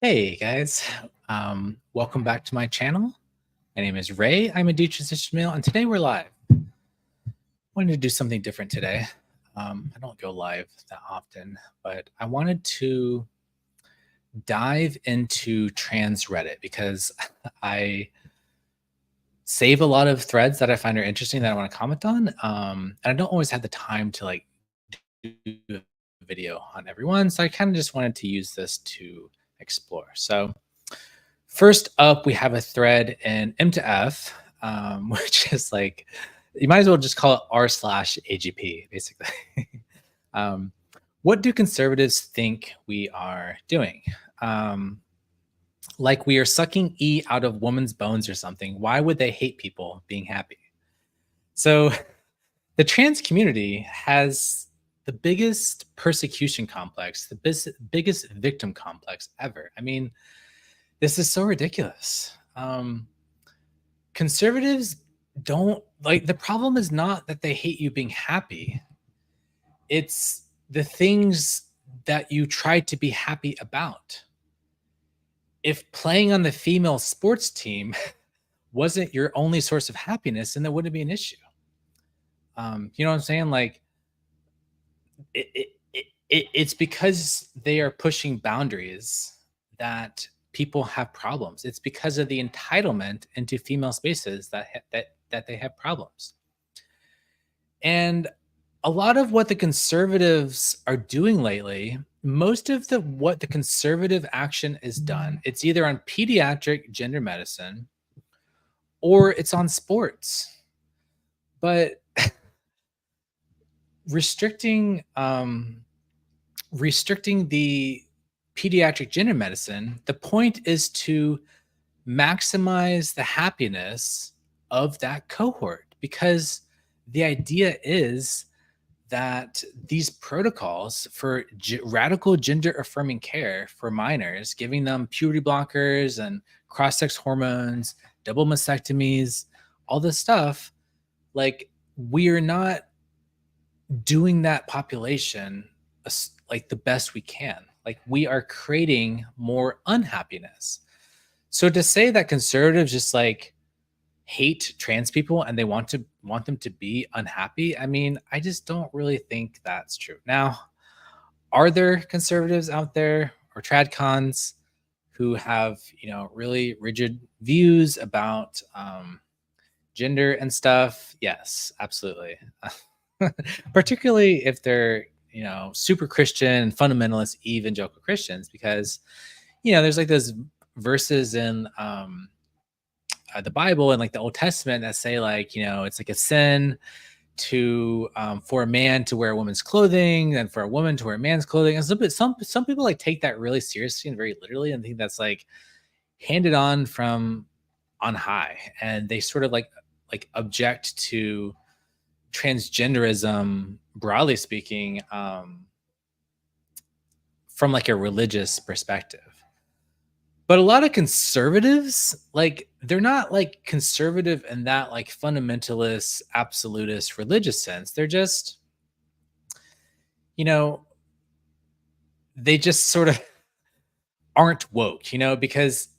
Hey guys, welcome back to my channel. My name is Ray. I'm a detransitioned male, and today we're live. Wanted to do something different today. I don't go live that often, but I wanted to dive into trans Reddit because I save a lot of threads that I find are interesting that I want to comment on. And I don't always have the time to do a video on everyone, so I kind of just wanted to use this to explore. So first up, we have a thread in M to F, which is like, you might as well just call it r/AGP, basically. um, what do conservatives think we are doing? Like we are sucking E out of woman's bones or something. Why would they hate people being happy? So the trans community has the biggest persecution complex, the biggest victim complex ever. I mean, this is so ridiculous. Conservatives don't like, the problem is not that they hate you being happy. It's the things that you try to be happy about. If playing on the female sports team wasn't your only source of happiness, then that wouldn't be an issue. You know what I'm saying? Like it's because they are pushing boundaries that people have problems. It's because of the entitlement into female spaces that they have problems. And a lot of what the conservatives are doing lately, most of what the conservative action is done, it's either on pediatric gender medicine or it's on sports. But restricting the pediatric gender medicine, the point is to maximize the happiness of that cohort, because the idea is that these protocols for radical gender affirming care for minors, giving them puberty blockers and cross-sex hormones, double mastectomies, all this stuff, like we're not doing that population like the best we can. Like we are creating more unhappiness. So to say that conservatives just like hate trans people and they want them to be unhappy, I mean, I just don't really think that's true. Now, are there conservatives out there or tradcons who have, really rigid views about gender and stuff? Yes, absolutely. Particularly if they're, super Christian, fundamentalist, evangelical Christians, because, there's like those verses in the Bible and like the Old Testament that say like, it's like a sin to for a man to wear a woman's clothing and for a woman to wear a man's clothing. And some people like take that really seriously and very literally and think that's like handed on from on high, and they sort of like object to transgenderism, broadly speaking, from like a religious perspective. But a lot of conservatives, like they're not like conservative in that like fundamentalist, absolutist religious sense. They're just, you know, they just sort of aren't woke, because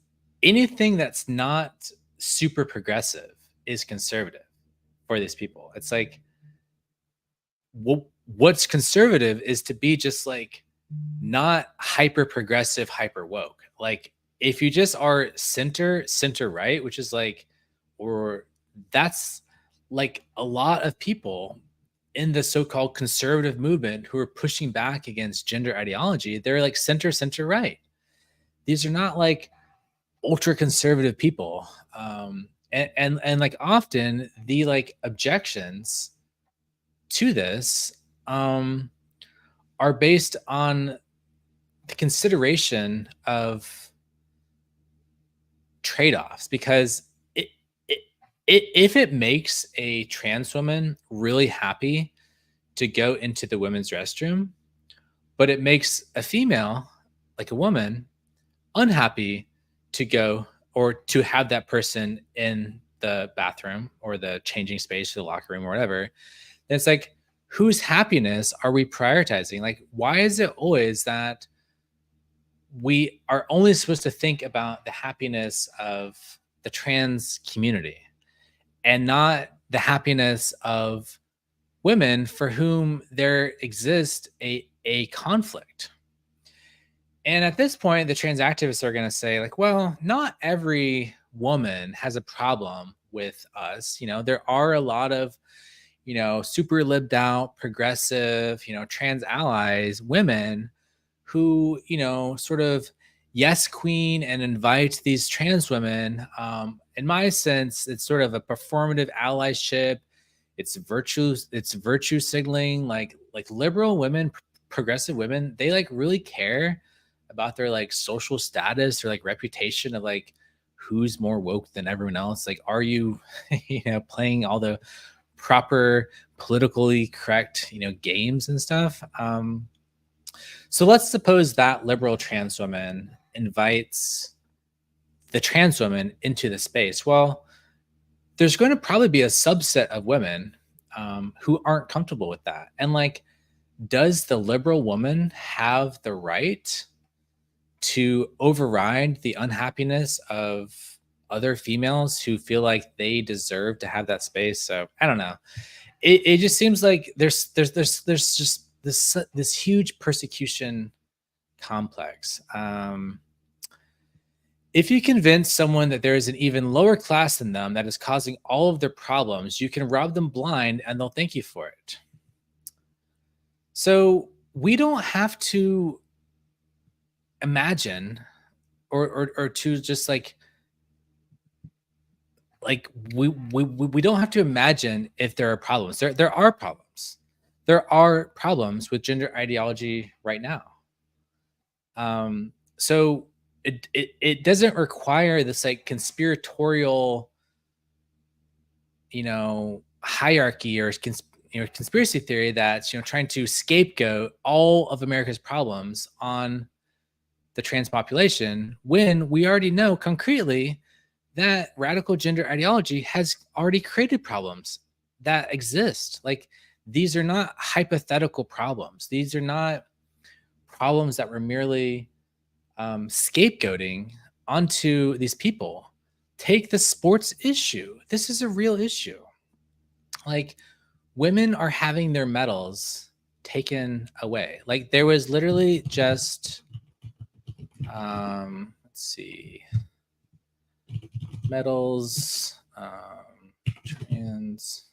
anything that's not super progressive is conservative for these people. It's like, what's conservative is to be just like not hyper progressive, hyper woke. Like if you just are center right, which is like, or that's like a lot of people in the so-called conservative movement who are pushing back against gender ideology, they're like center right. These are not like ultra conservative people. And like often the like objections to this are based on the consideration of trade-offs, because if it makes a trans woman really happy to go into the women's restroom, but it makes a female, like a woman, unhappy to go or to have that person in the bathroom or the changing space or the locker room or whatever, then it's like, whose happiness are we prioritizing? Like, why is it always that we are only supposed to think about the happiness of the trans community and not the happiness of women for whom there exists a conflict. And at this point, the trans activists are going to say, like, well, not every woman has a problem with us. There are a lot of, super libbed out, progressive, trans allies, women who, sort of yes queen and invite these trans women. In my sense, it's sort of a performative allyship. It's virtue signaling. Like liberal women, progressive women, they like really care about their like social status or like reputation of like who's more woke than everyone else. Like, are you, playing all the proper politically correct, games and stuff. So let's suppose that liberal trans woman invites the trans woman into the space. Well, there's going to probably be a subset of women who aren't comfortable with that. And like, does the liberal woman have the right to override the unhappiness of other females who feel like they deserve to have that space? So I don't know. It just seems like there's just this huge persecution complex. If you convince someone that there is an even lower class than them that is causing all of their problems, you can rob them blind and they'll thank you for it. So we don't have to imagine or to just like we don't have to imagine if there are problems. There are problems. There are problems with gender ideology right now. So it doesn't require this like conspiratorial, hierarchy or conspiracy theory that's trying to scapegoat all of America's problems on the trans population, when we already know concretely that radical gender ideology has already created problems that exist. Like, these are not hypothetical problems. These are not problems that we're merely scapegoating onto these people. Take the sports issue. This is a real issue. Like, women are having their medals taken away. Like, there was literally just, let's see, medals, trans.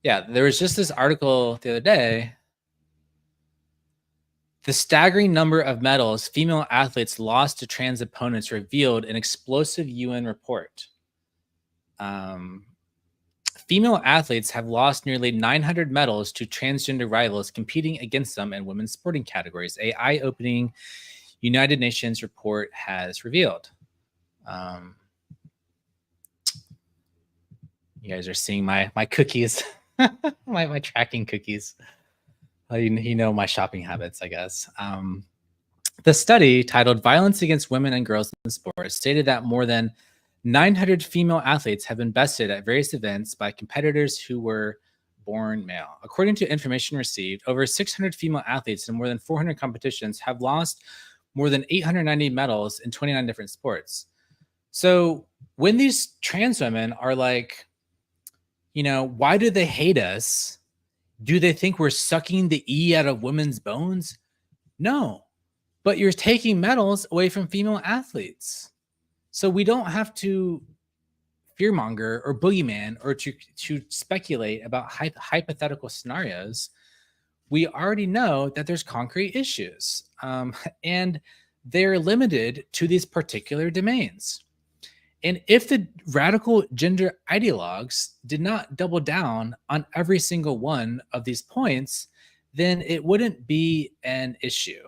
Yeah, there was just this article the other day. The staggering number of medals female athletes lost to trans opponents revealed an explosive UN report. Female athletes have lost nearly 900 medals to transgender rivals competing against them in women's sporting categories, a eye-opening United Nations report has revealed. You guys are seeing my cookies, my tracking cookies. My shopping habits, I guess. The study, titled Violence Against Women and Girls in Sports, stated that more than 900 female athletes have been bested at various events by competitors who were born male. According to information received, over 600 female athletes in more than 400 competitions have lost more than 890 medals in 29 different sports. So when these trans women are like, why do they hate us? Do they think we're sucking the E out of women's bones? No, but you're taking medals away from female athletes. So we don't have to fearmonger or boogeyman or to speculate about hypothetical scenarios. We already know that there's concrete issues, and they're limited to these particular domains. And if the radical gender ideologues did not double down on every single one of these points, then it wouldn't be an issue.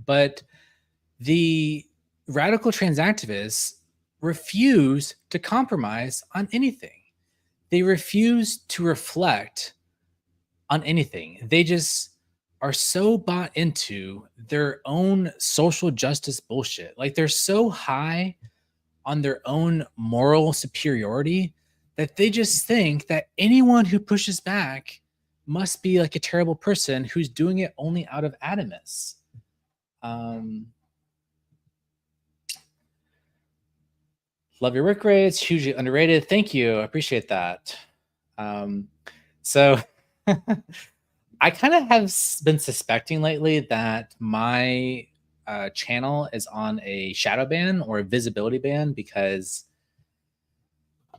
But the radical trans activists refuse to compromise on anything. They refuse to reflect on anything. They just are so bought into their own social justice bullshit. Like, they're so high on their own moral superiority that they just think that anyone who pushes back must be like a terrible person who's doing it only out of animus. Um, Love your work rates, hugely underrated. Thank you. I appreciate that. Um, so I kind of have been suspecting lately that my channel is on a shadow ban or a visibility ban because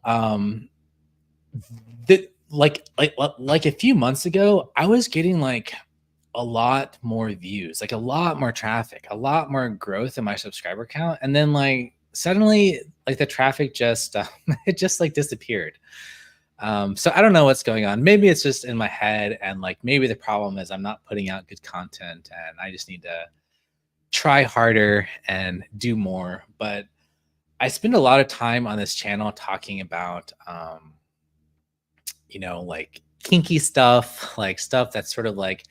um like a few months ago I was getting like a lot more views, like a lot more traffic, a lot more growth in my subscriber count, and then like suddenly like the traffic just it just like disappeared. So I don't know what's going on. Maybe it's just in my head, and like maybe the problem is I'm not putting out good content and I just need to try harder and do more. But I spend a lot of time on this channel talking about like kinky stuff, like stuff that's sort of like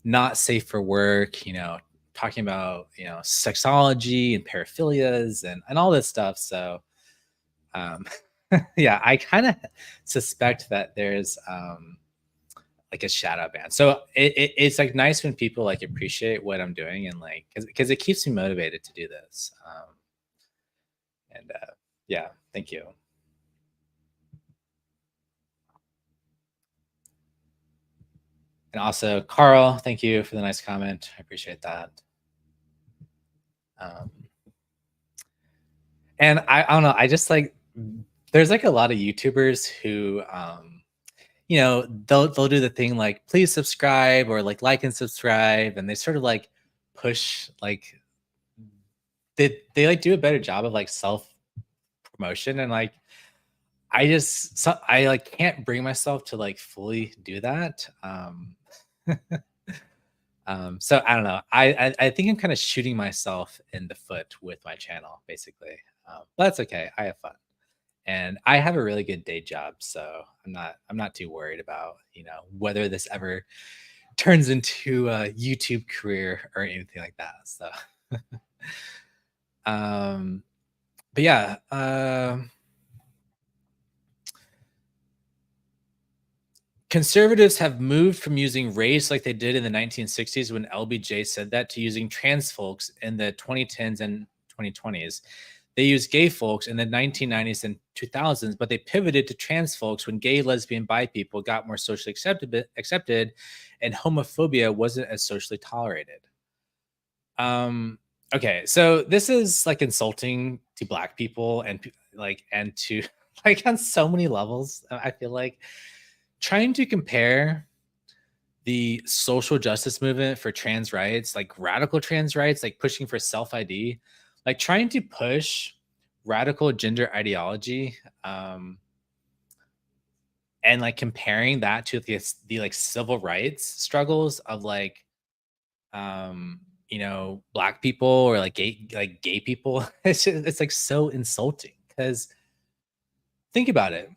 not safe for work, talking about, sexology and paraphilias and all this stuff. So um yeah, I kind of suspect that there's like a shadow ban. So it's like nice when people like appreciate what I'm doing and like because it keeps me motivated to do this. And yeah, thank you. And also, Carl, thank you for the nice comment. I appreciate that. Um, and I don't know. I just like there's like a lot of YouTubers who they'll do the thing like please subscribe or like and subscribe, and they sort of like push like they like do a better job of like self promotion, and like I like can't bring myself to like fully do that. So I don't know. I think I'm kind of shooting myself in the foot with my channel, basically. But that's okay. I have fun, and I have a really good day job, so I'm not too worried about whether this ever turns into a YouTube career or anything like that. So, um, but yeah, conservatives have moved from using race like they did in the 1960s when LBJ said that to using trans folks in the 2010s and 2020s. They used gay folks in the 1990s and 2000s, but they pivoted to trans folks when gay, lesbian, bi people got more socially accepted and homophobia wasn't as socially tolerated. Okay, so this is like insulting to black people and to like on so many levels. I feel like trying to compare the social justice movement for trans rights, like radical trans rights, like pushing for self ID, like trying to push radical gender ideology, and like comparing that to the like civil rights struggles of like black people or like gay people. It's like so insulting because think about it,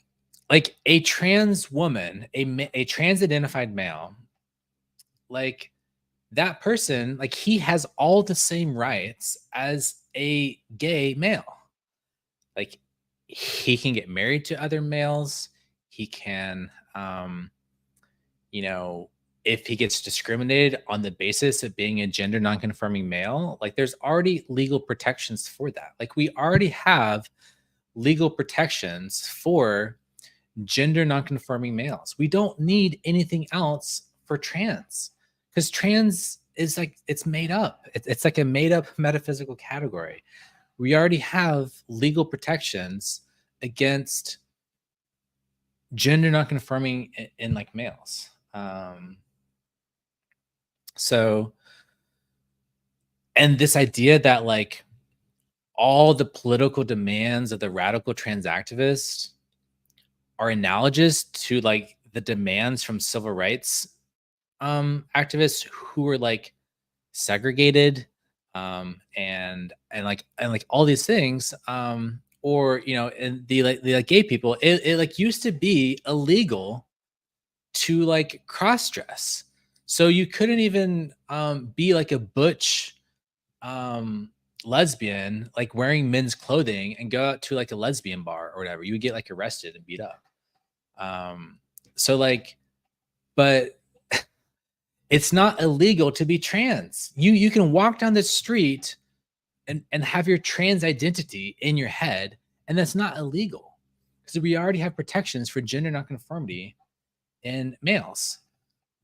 like a trans woman, a trans identified male, like that person, like he has all the same rights as a gay male. Like he can get married to other males. He can, if he gets discriminated on the basis of being a gender nonconforming male, like there's already legal protections for that. Like we already have legal protections for gender nonconforming males. We don't need anything else for trans because trans is like it's made up. It's like a made up metaphysical category. We already have legal protections against gender nonconforming in like males. So, and this idea that like all the political demands of the radical trans activists are analogous to like the demands from civil rights activists who were like segregated and like all these things or and the like gay people, it like used to be illegal to like cross dress, so you couldn't even be like a butch um lesbian like wearing men's clothing and go out to like a lesbian bar or whatever. You would get like arrested and beat up. um so like but It's not illegal to be trans. You can walk down the street and have your trans identity in your head, and that's not illegal because we already have protections for gender nonconformity in males.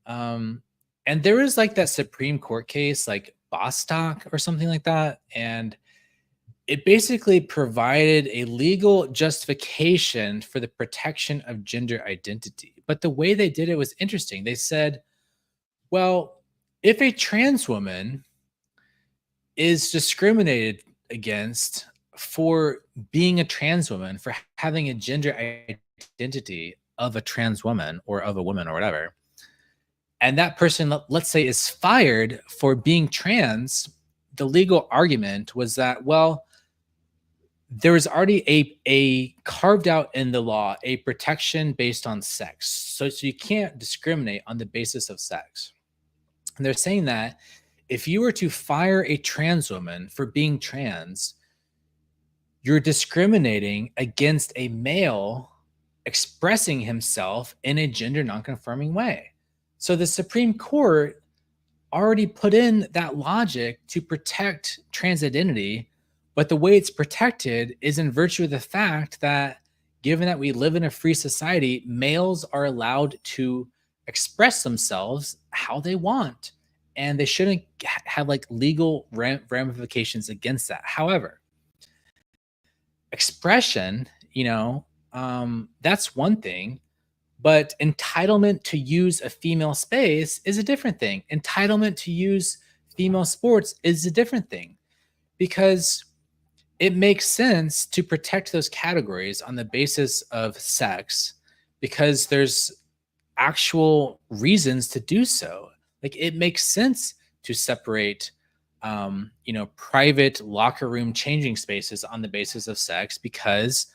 Um, and there is like that Supreme Court case, like Bostock or something like that, and it basically provided a legal justification for the protection of gender identity. But the way they did it was interesting. They said, well, if a trans woman is discriminated against for being a trans woman, for having a gender identity of a trans woman or of a woman or whatever, and that person, let's say, is fired for being trans, the legal argument was that, well, there is already a carved out in the law a protection based on sex. So you can't discriminate on the basis of sex. And they're saying that if you were to fire a trans woman for being trans, you're discriminating against a male expressing himself in a gender nonconforming way. So the Supreme Court already put in that logic to protect trans identity, but the way it's protected is in virtue of the fact that given that we live in a free society, males are allowed to express themselves how they want, and they shouldn't have like legal ramifications against that. However, expression, that's one thing, but entitlement to use a female space is a different thing. Entitlement to use female sports is a different thing, because it makes sense to protect those categories on the basis of sex because there's actual reasons to do so. Like, it makes sense to separate private locker room changing spaces on the basis of sex because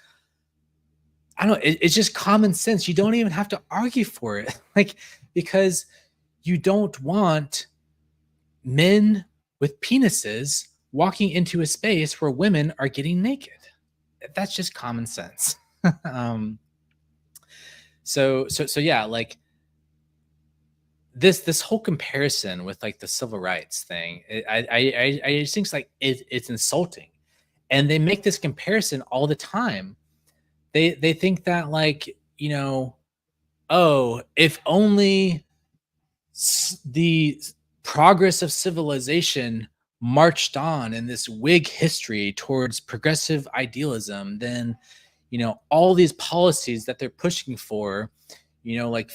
I don't know, it's just common sense. You don't even have to argue for it. Like, because you don't want men with penises walking into a space where women are getting naked. That's just common sense. um, so yeah, like this whole comparison with like the civil rights thing, I just think it's like it's insulting, and they make this comparison all the time. They think that, like, oh, if only the progress of civilization marched on in this Whig history towards progressive idealism, then all these policies that they're pushing for, like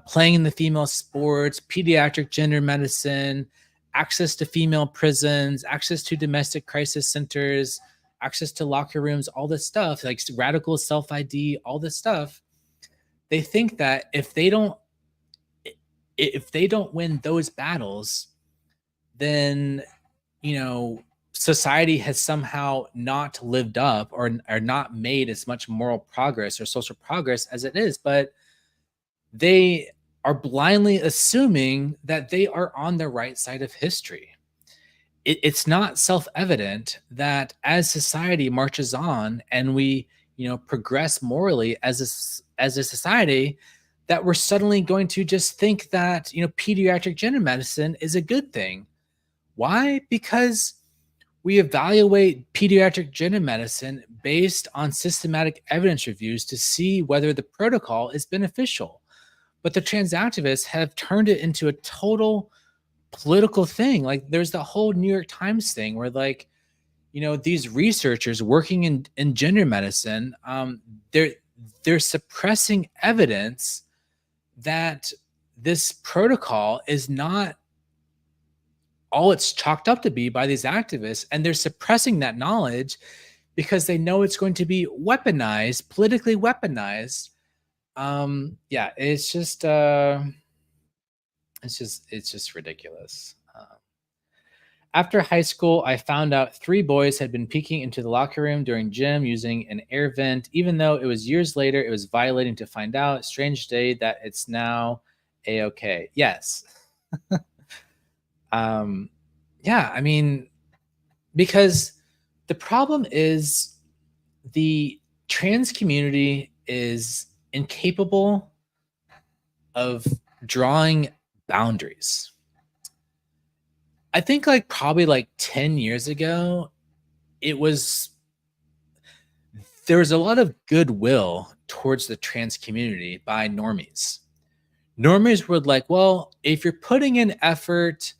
playing in the female sports, pediatric gender medicine, access to female prisons, access to domestic crisis centers, access to locker rooms, all this stuff, like radical self ID, all this stuff. They think that if they don't win those battles, then society has somehow not lived up or not made as much moral progress or social progress as it is. But they are blindly assuming that they are on the right side of history. It's not self-evident that as society marches on and we progress morally as a society, that we're suddenly going to just think that pediatric gender medicine is a good thing. Why? Because we evaluate pediatric gender medicine based on systematic evidence reviews to see whether the protocol is beneficial. But the trans activists have turned it into a total political thing. Like, there's the whole New York Times thing where, like, these researchers working in gender medicine, they're suppressing evidence that this protocol is not all it's chalked up to be by these activists, and they're suppressing that knowledge because they know it's going to be weaponized, politically weaponized. Yeah, it's just ridiculous. After high school, I found out 3 boys had been peeking into the locker room during gym using an air vent. Even though it was years later, it was violating to find out. Strange day that it's now a-okay. Yes. Yeah, I mean, because the problem is the trans community is incapable of drawing boundaries. I think like probably like 10 years ago, it was there was a lot of goodwill towards the trans community by normies. Normies were like, well, if you're putting in effort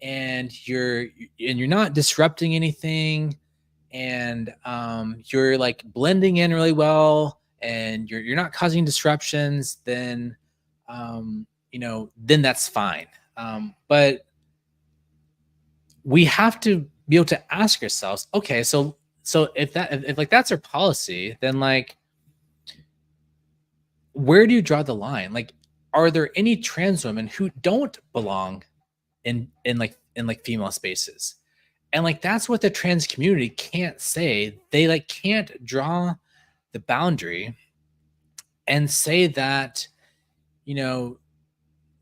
and you're not disrupting anything and you're like blending in really well and you're not causing disruptions, then then that's fine. But we have to be able to ask ourselves, okay, so if like that's our policy, then like where do you draw the line? Like, are there any trans women who don't belong in female spaces? And like that's what the trans community can't say. They like can't draw the boundary and say that, you know,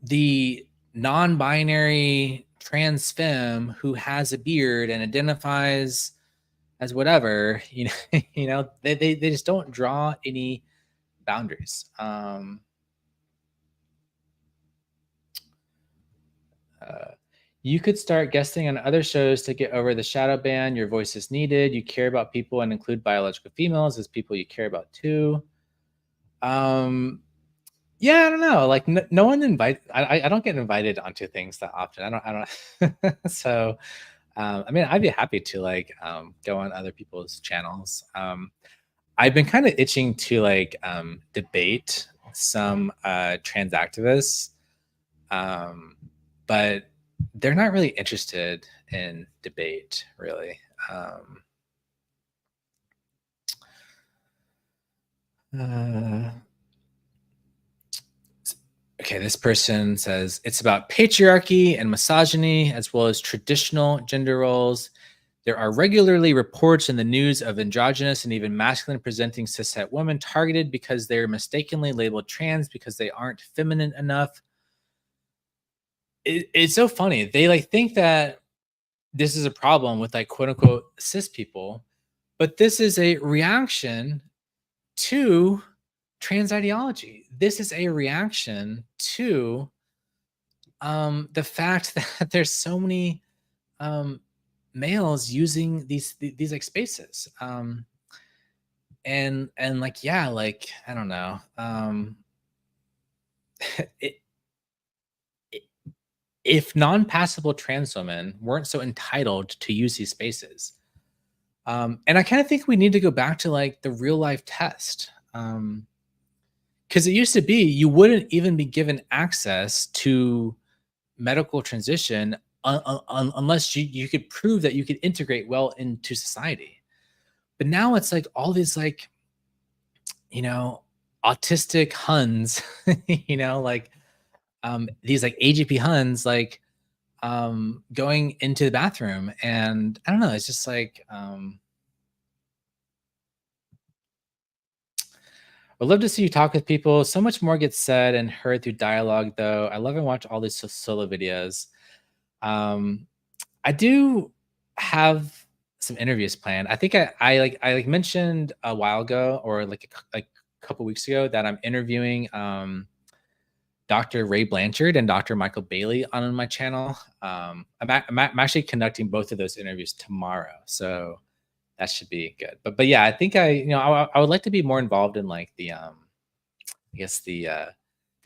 the non-binary trans femme who has a beard and identifies as whatever, they just don't draw any boundaries. You could start guesting on other shows to get over the shadow ban. Your voice is needed. You care about people and include biological females as people you care about too. Yeah, I don't know. Like no one invite. I don't get invited onto things that often. I don't. So, I mean, I'd be happy to like go on other people's channels. I've been kind of itching to like debate some trans activists, but they're not really interested in debate, really. Okay, this person says it's about patriarchy and misogyny, as well as traditional gender roles. There are regularly reports in the news of androgynous and even masculine presenting cishet women targeted because they're mistakenly labeled trans because they aren't feminine enough. It's so funny. They like think that this is a problem with like quote unquote cis people, but this is a reaction to trans ideology. This is a reaction to the fact that there's so many males using these like spaces. And like yeah, like I don't know. It, if non-passable trans women weren't so entitled to use these spaces, and I kind of think we need to go back to like the real life test. Because it used to be you wouldn't even be given access to medical transition unless you could prove that you could integrate well into society. But now it's like all these like, autistic Huns, like these like AGP Huns, like going into the bathroom. And I don't know, it's just like, I'd love to see you talk with people. So much more gets said and heard through dialogue, though. I love and watch all these solo videos. I do have some interviews planned. I think I mentioned a while ago, or like a couple weeks ago, that I'm interviewing Dr. Ray Blanchard and Dr. Michael Bailey on my channel. I'm actually conducting both of those interviews tomorrow, so that should be good. But yeah, I think I would like to be more involved in like the I guess the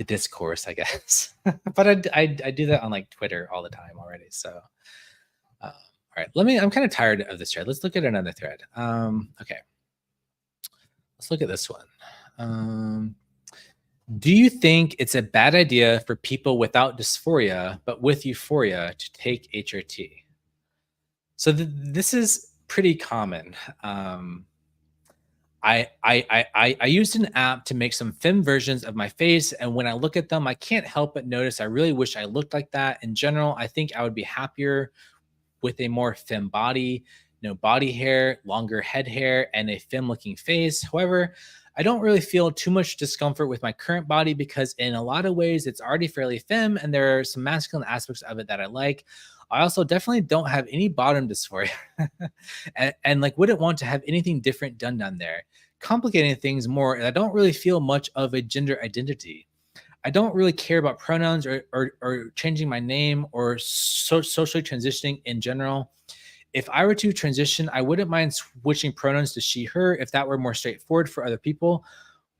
discourse, I guess. But I do that on like Twitter all the time already. So all right, I'm kind of tired of this thread. Let's look at another thread. Okay, let's look at this one. Do you think it's a bad idea for people without dysphoria but with euphoria to take HRT? So this is pretty common. I used an app to make some femme versions of my face, and when I look at them, I can't help but notice I really wish I looked like that. In general, I think I would be happier with a more femme body, no body hair, longer head hair, and a femme-looking face. However, I don't really feel too much discomfort with my current body because in a lot of ways it's already fairly femme, and there are some masculine aspects of it that I like. I also definitely don't have any bottom dysphoria and like wouldn't want to have anything different done down there. Complicating things more, and I don't really feel much of a gender identity. I don't really care about pronouns or changing my name or socially transitioning in general. If I were to transition, I wouldn't mind switching pronouns to she, her if that were more straightforward for other people.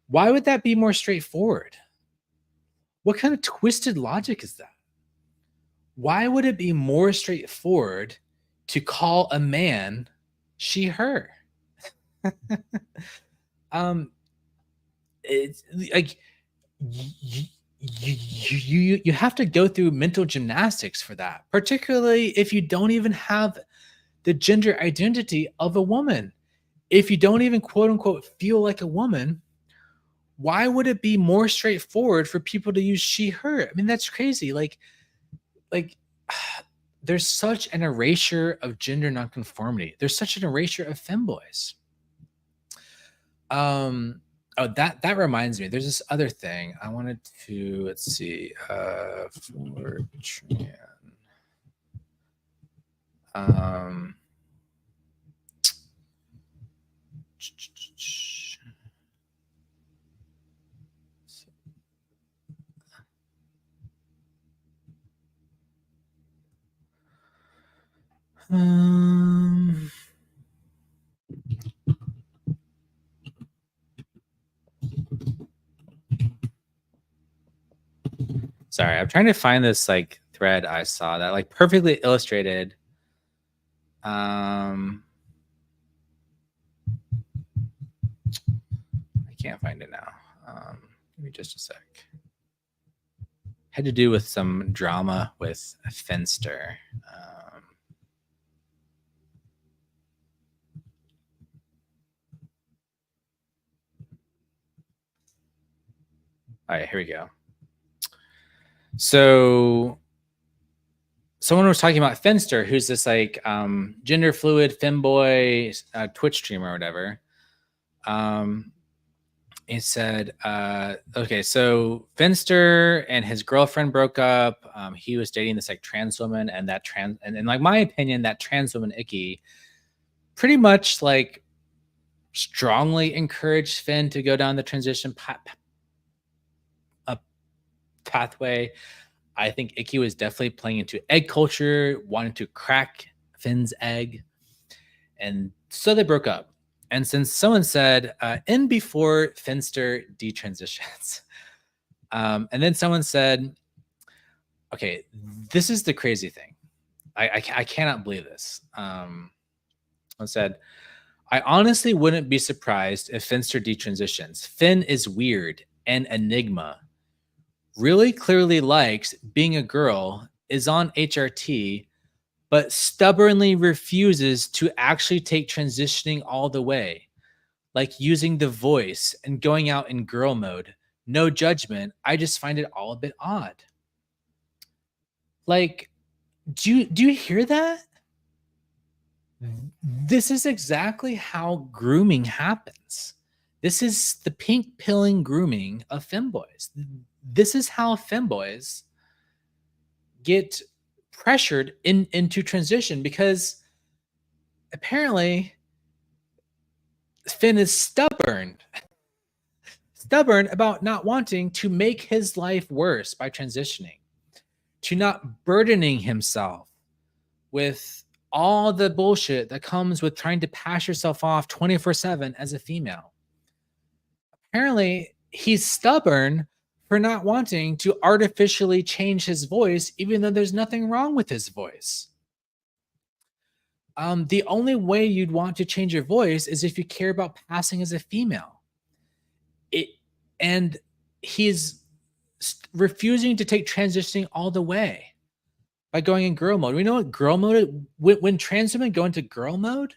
Why would that be more straightforward? What kind of twisted logic is that? Why would it be more straightforward to call a man she, her? um, it's like you, you have to go through mental gymnastics for that, particularly if you don't even have the gender identity of a woman. If you don't even quote unquote feel like a woman, why would it be more straightforward for people to use she, her? I mean, that's crazy. Like there's such an erasure of gender nonconformity. There's such an erasure of femboys. Oh, that reminds me. There's this other thing I wanted to. Let's see. For Tran. Um. Sorry, I'm trying to find this like thread I saw that like perfectly illustrated. I can't find it now. Give me just a sec. Had to do with some drama with a Finster. All right, here we go. So someone was talking about Finster, who's this like gender fluid femboy Twitch streamer or whatever. He said, okay, so Finster and his girlfriend broke up. He was dating this like trans woman, and that and in like my opinion, that trans woman Icky pretty much like strongly encouraged Finn to go down the transition pathway. I think Icky was definitely playing into egg culture, wanting to crack Finn's egg. And so they broke up. And since someone said, in before Finster detransitions. And then someone said, okay, this is the crazy thing. I cannot believe this. Someone said, I honestly wouldn't be surprised if Finster detransitions. Finn is weird and enigma. Really clearly likes being a girl, is on HRT, but stubbornly refuses to actually take transitioning all the way, like using the voice and going out in girl mode. No judgment. I just find it all a bit odd. Like, do you hear that? This is exactly how grooming happens. This is the pink pilling grooming of femboys. This is how femboys get pressured into transition, because apparently Finn is stubborn about not wanting to make his life worse by transitioning, to not burdening himself with all the bullshit that comes with trying to pass yourself off 24/7 as a female. Apparently, he's stubborn for not wanting to artificially change his voice, even though there's nothing wrong with his voice. The only way you'd want to change your voice is if you care about passing as a female. And he's refusing to take transitioning all the way by going in girl mode. We know what girl mode is. When trans women go into girl mode,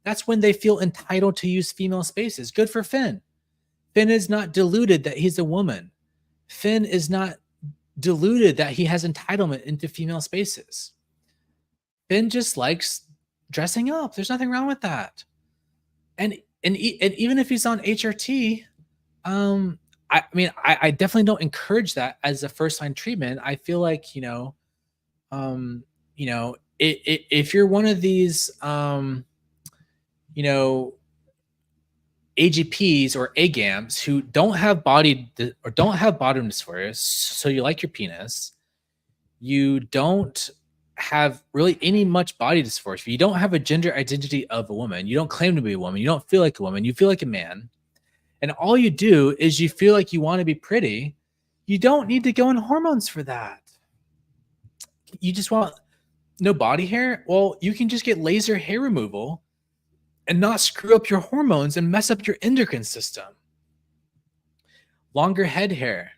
that's when they feel entitled to use female spaces. Good for Finn. Finn is not deluded that he's a woman. Finn is not deluded that he has entitlement into female spaces. Finn just likes dressing up. There's nothing wrong with that. And even if he's on HRT, I mean, I definitely don't encourage that as a first line treatment. I feel like, if you're one of these, AGPs or AGAMs who don't have body or don't have bottom dysphoria, so you like your penis, you don't have really any much body dysmorphia, you don't have a gender identity of a woman, you don't claim to be a woman, you don't feel like a woman, you feel like a man, and all you do is you feel like you want to be pretty, you don't need to go on hormones for that. You just want no body hair? Well, you can just get laser hair removal and not screw up your hormones and mess up your endocrine system. Longer head hair.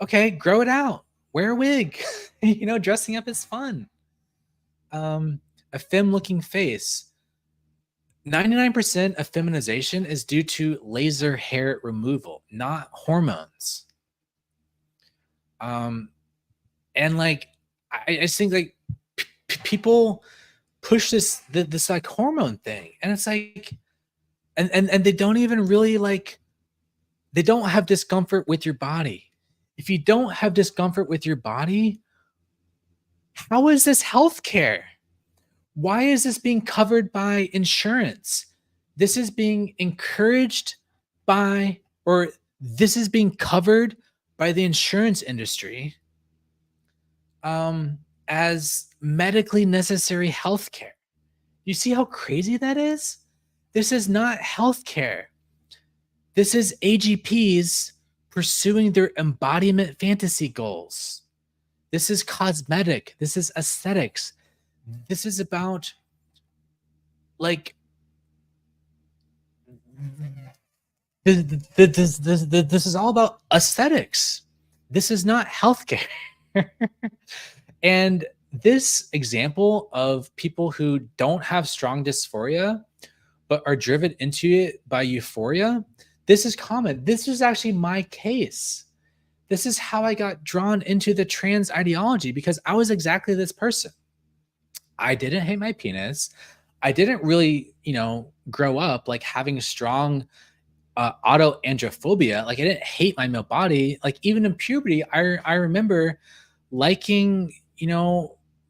Okay, grow it out. Wear a wig. Dressing up is fun. A femme-looking face. 99% of feminization is due to laser hair removal, not hormones. And like, I just think like people push this like hormone thing, and it's like, and they don't even really like, they don't have discomfort with your body. If you don't have discomfort with your body, how is this healthcare? Why is this being covered by insurance? This is being encouraged by, or this is being covered by the insurance industry as medically necessary healthcare. You see how crazy that is? This is not healthcare. This is AGPs pursuing their embodiment fantasy goals. This is cosmetic. This is aesthetics. This is about like this is all about aesthetics. This is not healthcare. And this example of people who don't have strong dysphoria but are driven into it by euphoria, this is common. This is actually my case. This is how I got drawn into the trans ideology, because I was exactly this person. I didn't hate my penis. I didn't really, grow up like having strong autoandrophobia. Like I didn't hate my male body. Like even in puberty, I remember liking,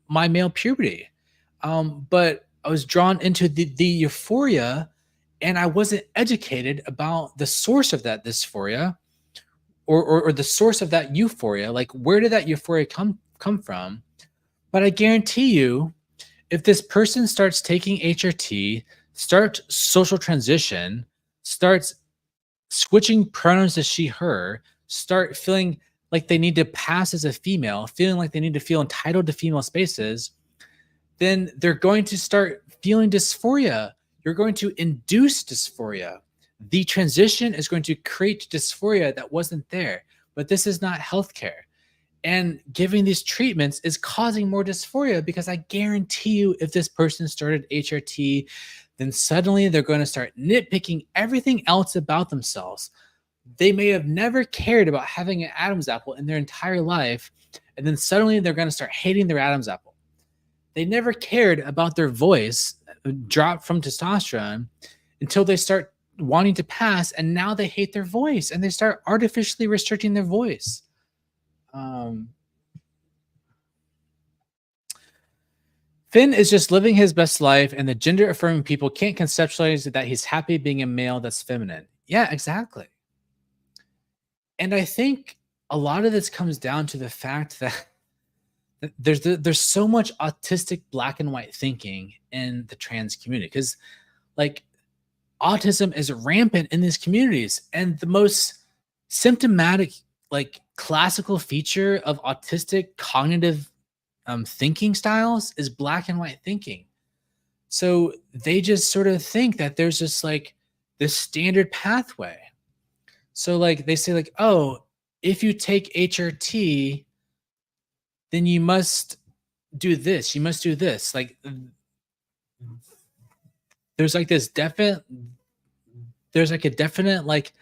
my male puberty. But I was drawn into the euphoria, and I wasn't educated about the source of that dysphoria or the source of that euphoria. Like where did that euphoria come from? But I guarantee you, if this person starts taking HRT, starts social transition, starts switching pronouns to she, her, start feeling like they need to pass as a female, feeling like they need to feel entitled to female spaces, then they're going to start feeling dysphoria. You're going to induce dysphoria. The transition is going to create dysphoria that wasn't there. But this is not healthcare. And giving these treatments is causing more dysphoria, because I guarantee you, if this person started HRT, then suddenly they're going to start nitpicking everything else about themselves. They may have never cared about having an Adam's apple in their entire life, and then suddenly they're going to start hating their Adam's apple. They never cared about their voice, dropped from testosterone, until they start wanting to pass, and now they hate their voice, and they start artificially restricting their voice. Finn is just living his best life, and the gender affirming people can't conceptualize that he's happy being a male that's feminine. Yeah, exactly. And I think a lot of this comes down to the fact that there's so much autistic black and white thinking in the trans community, because like autism is rampant in these communities, and the most symptomatic, like classical feature of autistic cognitive thinking styles is black and white thinking. So they just sort of think that there's just like this standard pathway. So like they say like, oh, if you take HRT, then you must do this. You must do this. Like there's like this definite, there's like a definite like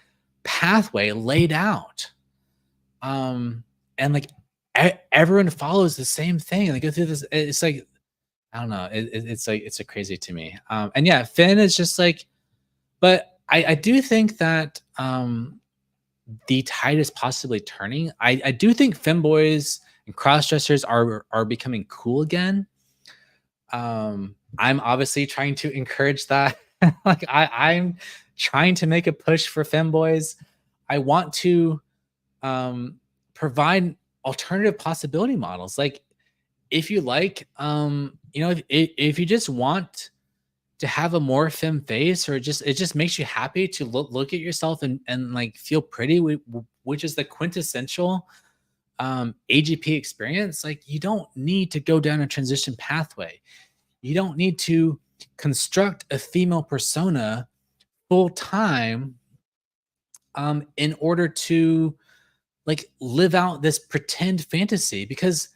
pathway laid out. And like everyone follows the same thing. They go through this. It's like, I don't know. It's like, it's a crazy to me. And yeah, Finn is just like, but I do think that the tide is possibly turning. I do think femboys and cross-dressers are becoming cool again. I'm obviously trying to encourage that. Like I'm trying to make a push for femboys. I want to um, provide alternative possibility models. Like if you like, if you just want to have a more femme face, or it just makes you happy to look at yourself and like feel pretty, which is the quintessential AGP experience. Like you don't need to go down a transition pathway. You don't need to construct a female persona full time in order to like live out this pretend fantasy, because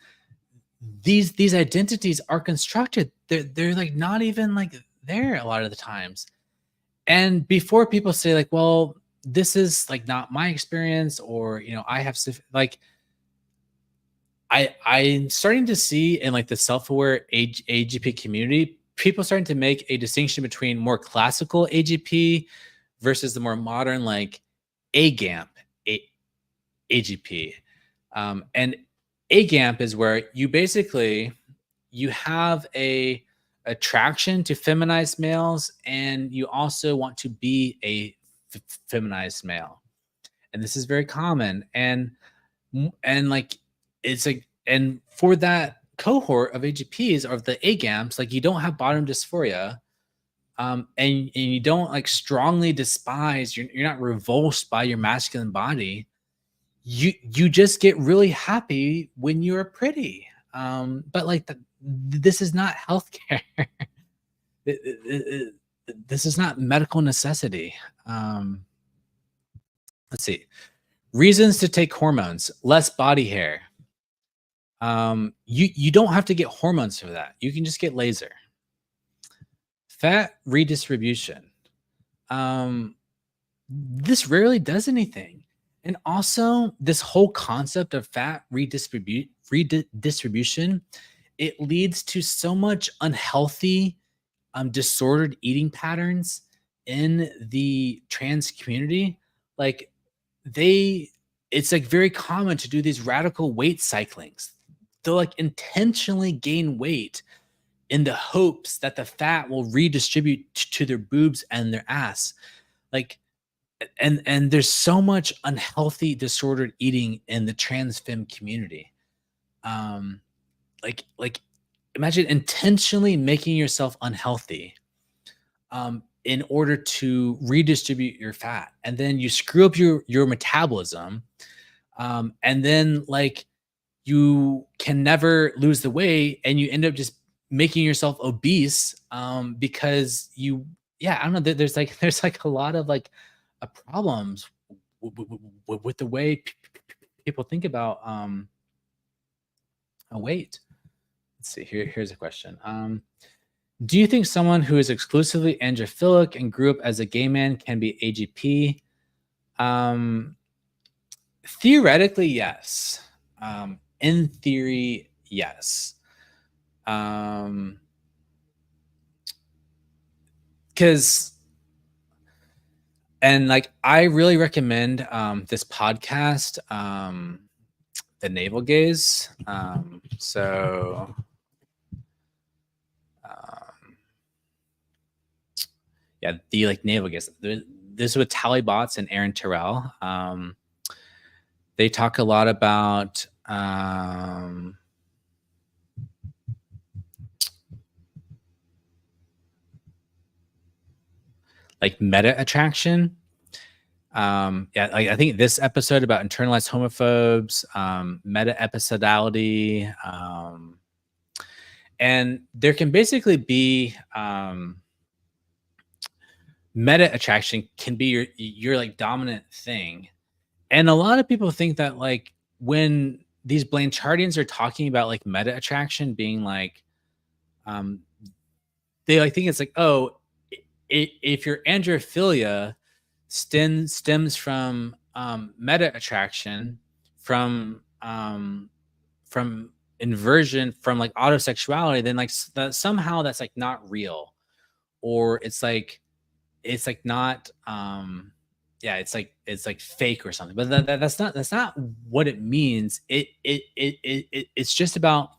these identities are constructed. They're like not even like there a lot of the times. And before people say like, well, this is like not my experience, or I have like I'm starting to see in like the self-aware AGP community, people starting to make a distinction between more classical AGP versus the more modern like AGAMP AGP. And AGAMP is where you have a attraction to feminized males, and you also want to be a feminized male. And this is very common. And like it's like, and for that cohort of AGPs, or the AGAMPs, like you don't have bottom dysphoria, and you don't like strongly despise, you're not revulsed by your masculine body. You just get really happy when you're pretty. But like this is not healthcare. This is not medical necessity. Let's see. Reasons to take hormones: less body hair. You don't have to get hormones for that. You can just get laser. Fat redistribution. This rarely does anything. And also, this whole concept of fat redistribution, it leads to so much unhealthy, disordered eating patterns in the trans community. Like it's like very common to do these radical weight cyclings. They'll like intentionally gain weight in the hopes that the fat will redistribute to their boobs and their ass. Like, and there's so much unhealthy disordered eating in the trans femme community. um like imagine intentionally making yourself unhealthy in order to redistribute your fat, and then you screw up your metabolism, and then like you can never lose the weight, and you end up just making yourself obese, because I don't know, there's like there's like a lot of like problems with the way people think about weight. Let's see, here's a question. Do you think someone who is exclusively androphilic and grew up as a gay man can be AGP? Theoretically, yes. In theory, yes. Because and like I really recommend this podcast, The Navel Gaze. So yeah, the like navel gaze. This is with Tally Bots and Aaron Terrell. They talk a lot about like meta attraction. Like I think this episode about internalized homophobes, meta episodality, and there can basically be meta attraction can be your like dominant thing. And a lot of people think that like when these Blanchardians are talking about like meta attraction being like, they like think it's like, oh, if your androphilia stems from meta attraction, from inversion, from like autosexuality, then like somehow that's like not real, or it's like not it's like fake or something. But that's not what it means. It's just about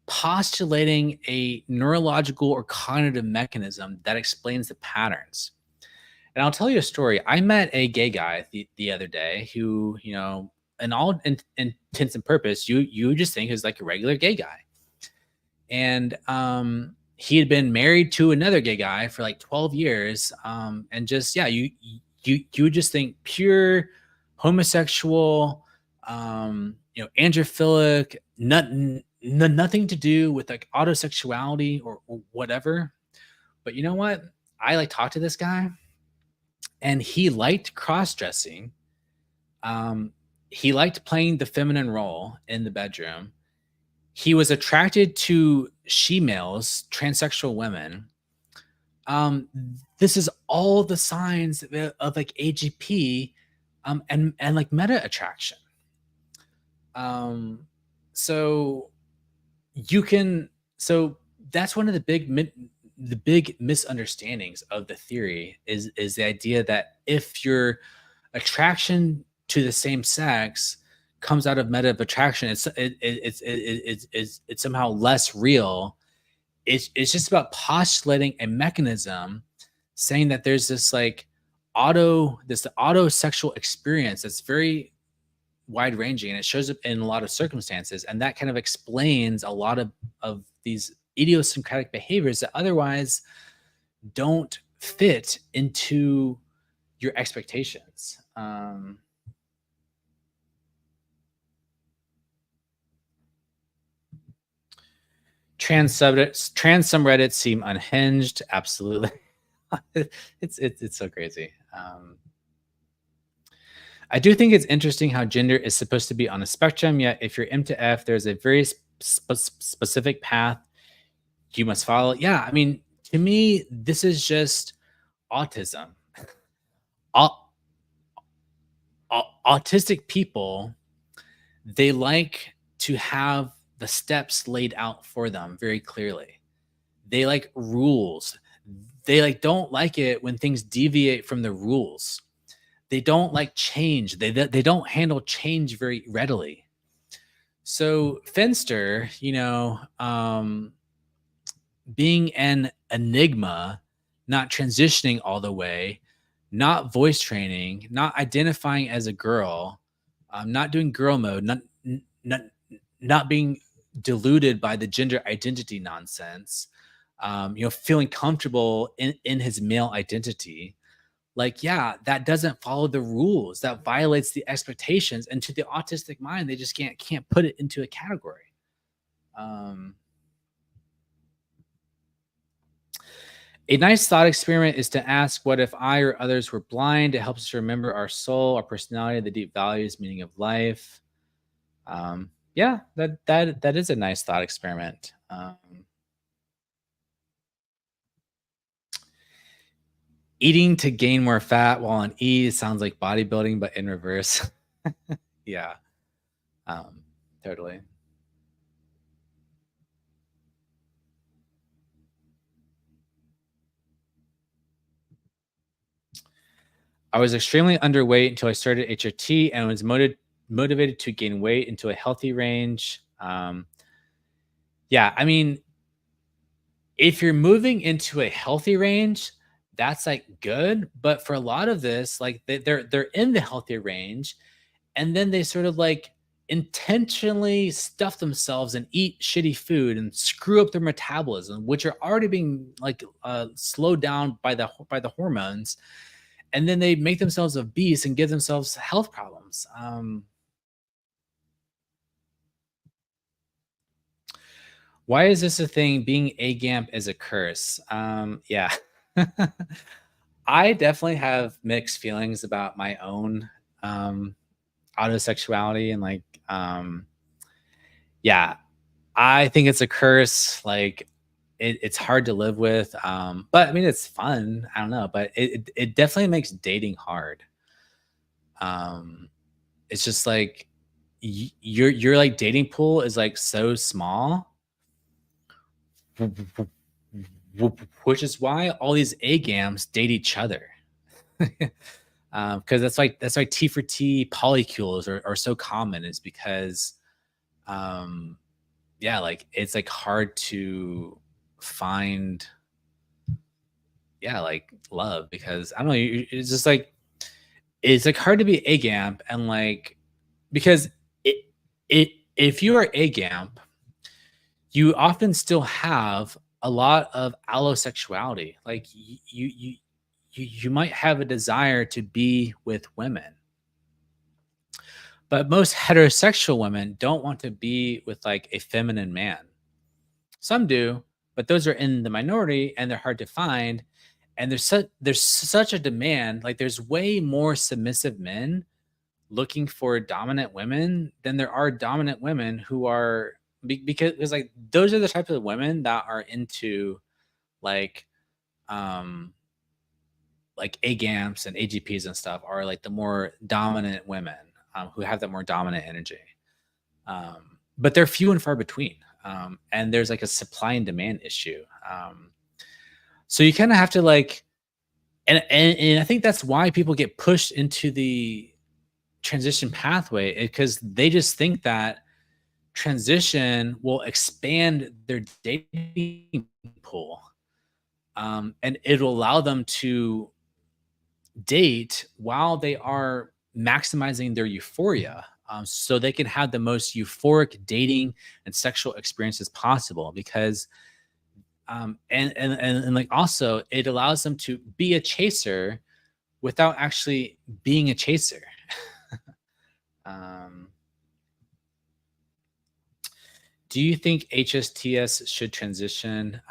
postulating a neurological or cognitive mechanism that explains the patterns. And I'll tell you a story. I met a gay guy the other day who, in all intents and purpose, you just think is like a regular gay guy. And he had been married to another gay guy for like 12 years. And just, yeah, you would just think pure homosexual, androphilic, nothing to do with like autosexuality or whatever. But you know what? I like talked to this guy and he liked cross-dressing. He liked playing the feminine role in the bedroom. He was attracted to she-males, transsexual women. This is all the signs of like AGP, and like meta attraction. So you can, so that's one of the big misunderstandings of the theory is the idea that if your attraction to the same sex comes out of meta attraction, it's somehow less real. It's just about postulating a mechanism, saying that there's this like autosexual experience that's very wide ranging and it shows up in a lot of circumstances, and that kind of explains a lot of these idiosyncratic behaviors that otherwise don't fit into your expectations. Trans subreddits seem unhinged. Absolutely. It's so crazy. I do think it's interesting how gender is supposed to be on a spectrum, yet if you're M to F, there's a very specific path you must follow. Yeah, I mean, to me, this is just autism. Autistic people, they like to have the steps laid out for them very clearly. They like rules. They like don't like it when things deviate from the rules. They don't like change. They don't handle change very readily. So Finster, being an enigma, not transitioning all the way, not voice training, not identifying as a girl, not doing girl mode, not being deluded by the gender identity nonsense, feeling comfortable in his male identity. Like, yeah, that doesn't follow the rules. That violates the expectations. And to the autistic mind, they just can't put it into a category. A nice thought experiment is to ask, what if I or others were blind? It helps us remember our soul, our personality, the deep values, meaning of life. Yeah, that is a nice thought experiment. Eating to gain more fat while on E sounds like bodybuilding, but in reverse. Yeah, totally. I was extremely underweight until I started HRT and was motivated to gain weight into a healthy range. Yeah, I mean, if you're moving into a healthy range, that's like good. But for a lot of this, like they're in the healthy range, and then they sort of like intentionally stuff themselves and eat shitty food and screw up their metabolism, which are already being like slowed down by the hormones, and then they make themselves obese and give themselves health problems. Why is this a thing? Being agamp is a curse. Yeah. I definitely have mixed feelings about my own autosexuality and like yeah, I think it's a curse. Like it's hard to live with. But I mean it's fun. I don't know, but it definitely makes dating hard. Um it's just like your like dating pool is like so small, which is why all these agams date each other. Because that's why T for T polycules are so common, is because yeah, like it's like hard to find, yeah, like love because I don't know, it's just like it's like hard to be agamp and like because it if you are agamp, you often still have a lot of allosexuality. Like you might have a desire to be with women, but most heterosexual women don't want to be with like a feminine man. Some do, but those are in the minority and they're hard to find. And there's such a demand. Like there's way more submissive men looking for dominant women than there are dominant women who are because like those are the types of women that are into like um like AGAMPs and AGPs and stuff are like the more dominant women who have that more dominant energy. But they're few and far between. And there's like a supply and demand issue. So you kind of have to like, and I think that's why people get pushed into the transition pathway because they just think that transition will expand their dating pool, and it'll allow them to date while they are maximizing their euphoria, so they can have the most euphoric dating and sexual experiences possible because and like also it allows them to be a chaser without actually being a chaser. um, do you think HSTS should transition?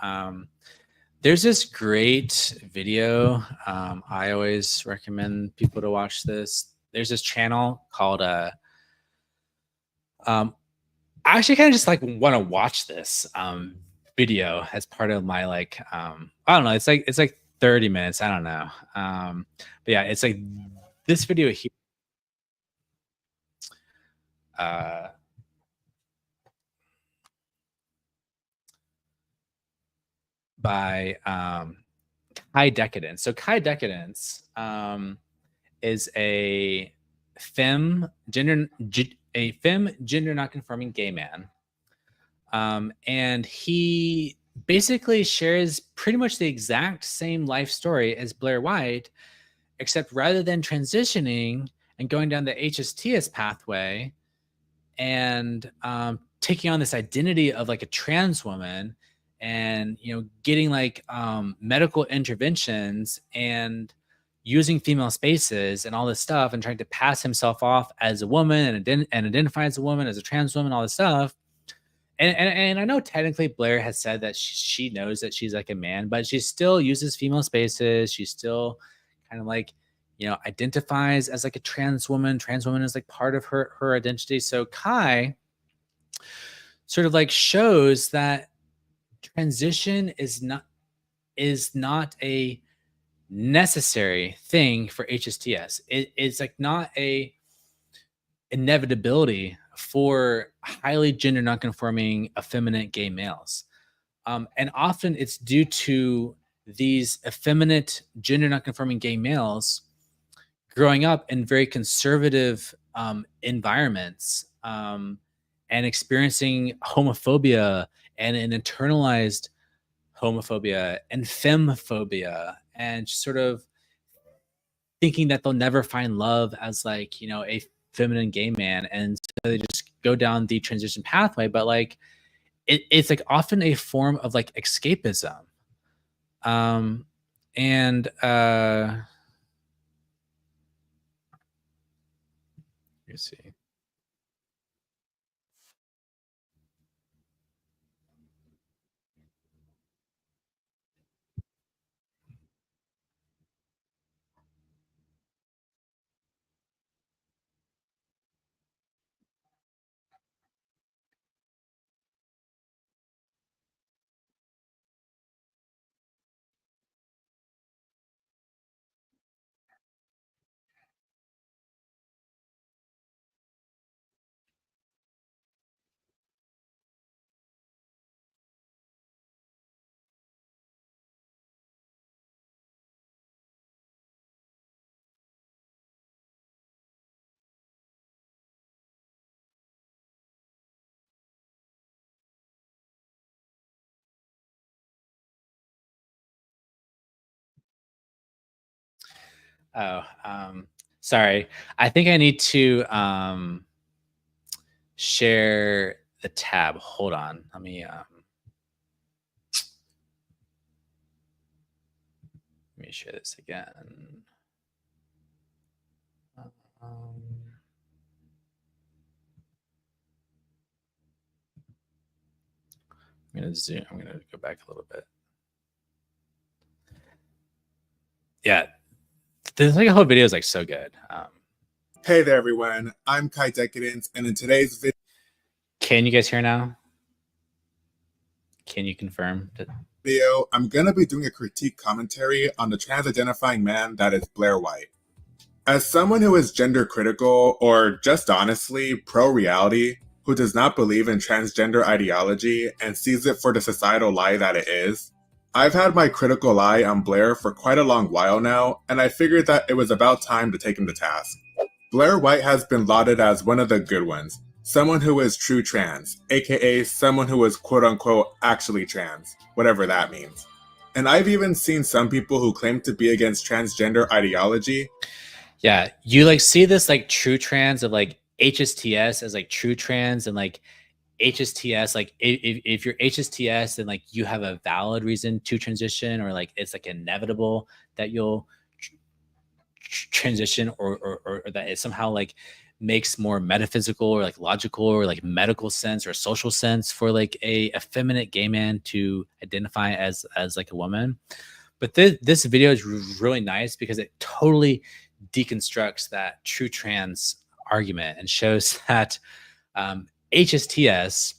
There's this great video. I always recommend people to watch this. There's this channel called um I actually kind of just like want to watch this video as part of my like I don't know, it's like 30 minutes, I don't know. But yeah, it's like this video here uh by Kai Decadence. So Kai Decadence is a femme gender not conforming gay man, and he basically shares pretty much the exact same life story as Blaire White, except rather than transitioning and going down the HSTS pathway and taking on this identity of like a trans woman and getting like medical interventions and using female spaces and all this stuff and trying to pass himself off as a woman and identify as a woman, as a trans woman, all this stuff. And I know technically Blair has said that she knows that she's like a man, but she still uses female spaces. She still kind of like, identifies as like a trans woman. Trans woman is like part of her identity. So Kai sort of like shows that transition is not a necessary thing for HSTS. It's like not a inevitability for highly gender nonconforming, effeminate gay males. And often it's due to these effeminate, gender nonconforming gay males growing up in very conservative environments, and experiencing homophobia and an internalized homophobia and femphobia and sort of thinking that they'll never find love as like a feminine gay man, and so they just go down the transition pathway, but like it's like often a form of like escapism. um and let me see. Oh, sorry. I think I need to share the tab. Hold on. Let me share this again. Um, I'm gonna zoom. I'm gonna go back a little bit. Yeah, this like whole video is like so good. Hey there, everyone. I'm Kai Decadence, and in today's Can you guys hear now? Can you confirm? video, I'm going to be doing a critique commentary on the trans-identifying man that is Blaire White. As someone who is gender critical, or just honestly pro-reality, who does not believe in transgender ideology and sees it for the societal lie that it is, I've had my critical eye on Blair for quite a long while now, and I figured that it was about time to take him to task. Blaire White has been lauded as one of the good ones, someone who is true trans, aka someone who is quote-unquote actually trans, whatever that means. And I've even seen some people who claim to be against transgender ideology. Yeah, you like see this like true trans of like HSTS as like true trans, and like HSTS, like if you're HSTS, then like you have a valid reason to transition, or like it's like inevitable that you'll transition, or that it somehow like makes more metaphysical or like logical or like medical sense or social sense for like a effeminate gay man to identify as like a woman. But this video is really nice because it totally deconstructs that true trans argument and shows that HSTS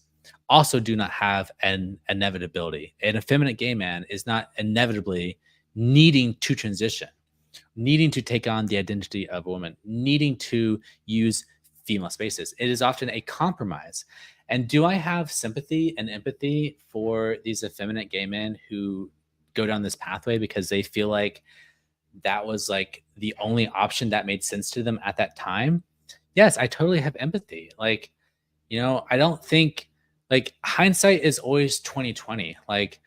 also do not have an inevitability. An effeminate gay man is not inevitably needing to transition, needing to take on the identity of a woman, needing to use female spaces. It is often a compromise. And do I have sympathy and empathy for these effeminate gay men who go down this pathway because they feel like that was like the only option that made sense to them at that time? Yes, I totally have empathy. Like, I don't think, like, hindsight is always 2020. Like,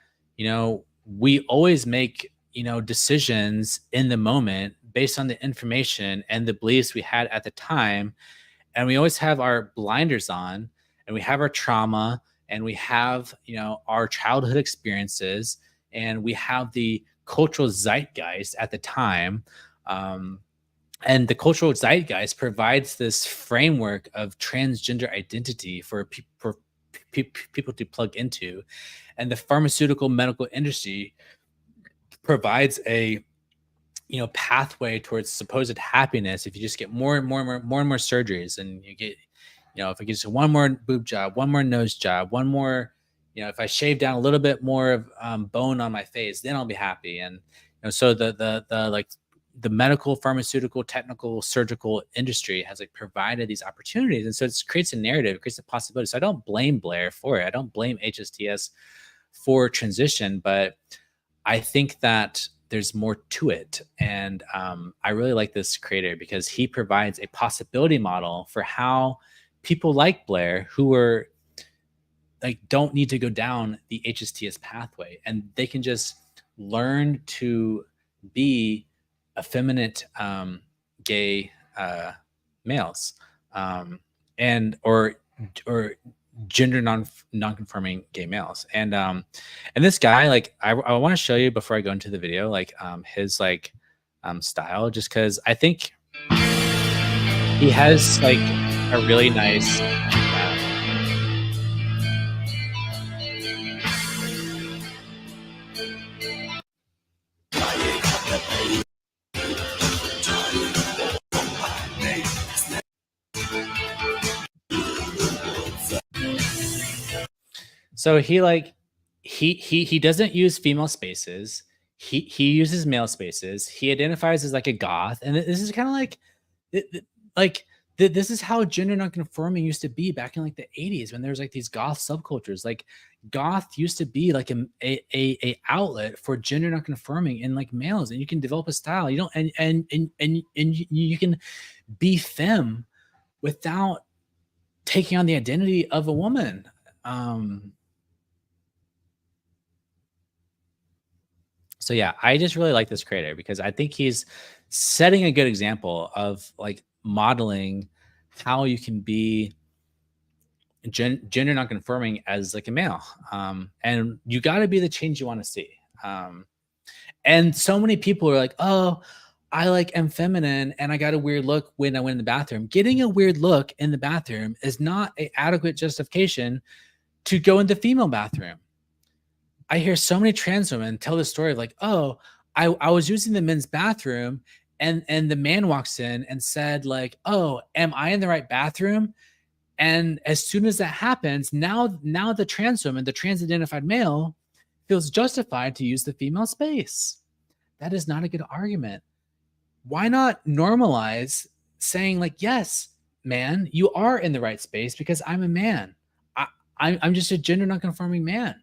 we always make, decisions in the moment based on the information and the beliefs we had at the time. And we always have our blinders on, and we have our trauma, and we have, our childhood experiences, and we have the cultural zeitgeist at the time. And the cultural zeitgeist provides this framework of transgender identity for people to plug into, and the pharmaceutical medical industry provides a pathway towards supposed happiness if you just get more and more surgeries, and you get, if I get just one more boob job, one more nose job, one more, if I shave down a little bit more of bone on my face, then I'll be happy. And so the like the medical, pharmaceutical, technical, surgical industry has like provided these opportunities, and so it creates a narrative, it creates a possibility. So I don't blame Blair for it. I don't blame HSTS for transition, but I think that there's more to it. And I really like this creator because he provides a possibility model for how people like Blair, who are like, don't need to go down the HSTS pathway, and they can just learn to be effeminate gay males, and or gender non-conforming gay males. And this guy, like, I want to show you before I go into the video, like his like style, just because I think he has like a really nice so he doesn't use female spaces. He uses male spaces. He identifies as like a goth, and this is kind of like like this is how gender nonconforming used to be back in like the 80s, when there was like these goth subcultures. Like, goth used to be like a outlet for gender nonconforming in like males, and you can develop a style. You don't and you can be femme without taking on the identity of a woman. So yeah, I just really like this creator because I think he's setting a good example of like modeling how you can be gender nonconforming as like a male. And you got to be the change you want to see. And so many people are like, oh, I like am feminine and I got a weird look when I went in the bathroom. Getting a weird look in the bathroom is not an adequate justification to go in the female bathroom. I hear so many trans women tell the story of like, oh, I was using the men's bathroom and the man walks in and said like, oh, am I in the right bathroom? And as soon as that happens, now the trans woman, the trans identified male, feels justified to use the female space. That is not a good argument. Why not normalize saying like, yes, man, you are in the right space because I'm a man. I'm just a gender nonconforming man.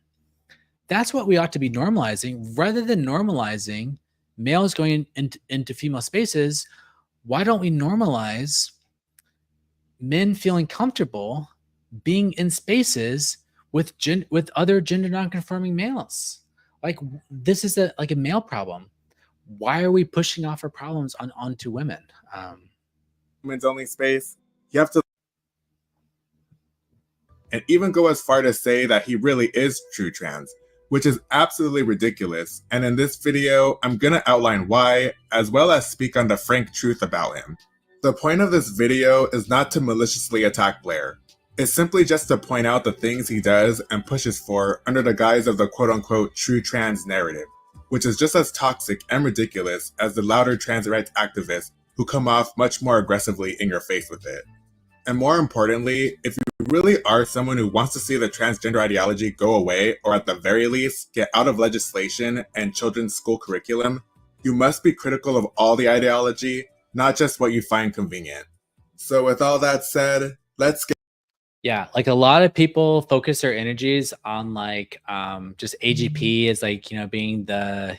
That's what we ought to be normalizing rather than normalizing males going into female spaces. Why don't we normalize men feeling comfortable being in spaces with other gender nonconforming males? Like this is a male problem. Why are we pushing off our problems onto women? Women's only space. You have to and even go as far to say that he really is true trans, which is absolutely ridiculous. And in this video, I'm gonna outline why, as well as speak on the frank truth about him. The point of this video is not to maliciously attack Blair. It's simply just to point out the things he does and pushes for under the guise of the quote-unquote true trans narrative, which is just as toxic and ridiculous as the louder trans rights activists who come off much more aggressively in your face with it. And more importantly, if you really are someone who wants to see the transgender ideology go away, or at the very least, get out of legislation and children's school curriculum, you must be critical of all the ideology, not just what you find convenient. So with all that said, let's get... Yeah, like a lot of people focus their energies on like just AGP as like, being the,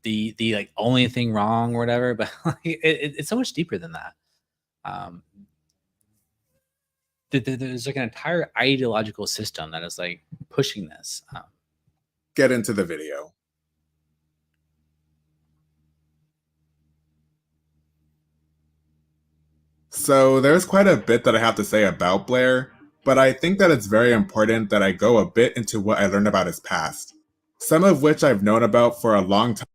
the like only thing wrong or whatever, but like, it's so much deeper than that. There's like an entire ideological system that is like pushing this. Get into the video. So there's quite a bit that I have to say about Blair, but I think that it's very important that I go a bit into what I learned about his past, some of which I've known about for a long time.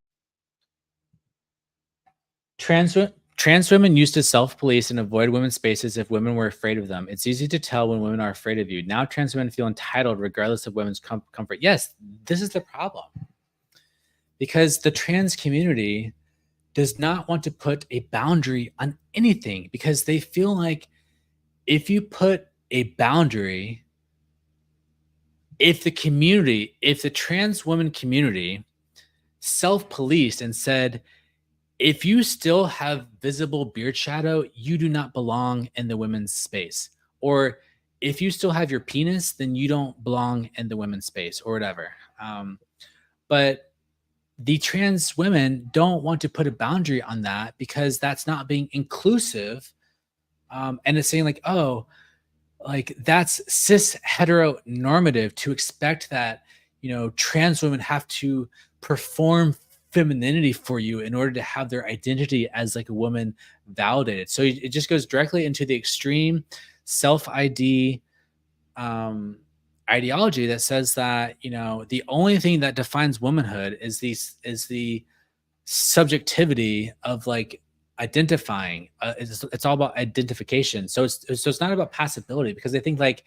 Trans women used to self-police and avoid women's spaces if women were afraid of them. It's easy to tell when women are afraid of you. Now trans women feel entitled regardless of women's comfort. Yes, this is the problem. Because the trans community does not want to put a boundary on anything because they feel like if you put a boundary, if the trans woman community self-policed and said, if you still have visible beard shadow, you do not belong in the women's space. Or if you still have your penis, then you don't belong in the women's space or whatever. But the trans women don't want to put a boundary on that because that's not being inclusive. And it's saying like, oh, like that's cis heteronormative to expect that, trans women have to perform femininity for you in order to have their identity as like a woman validated. So it just goes directly into the extreme self-ID ideology that says that, the only thing that defines womanhood is the subjectivity of like identifying. It's all about identification. So it's not about passability, because I think like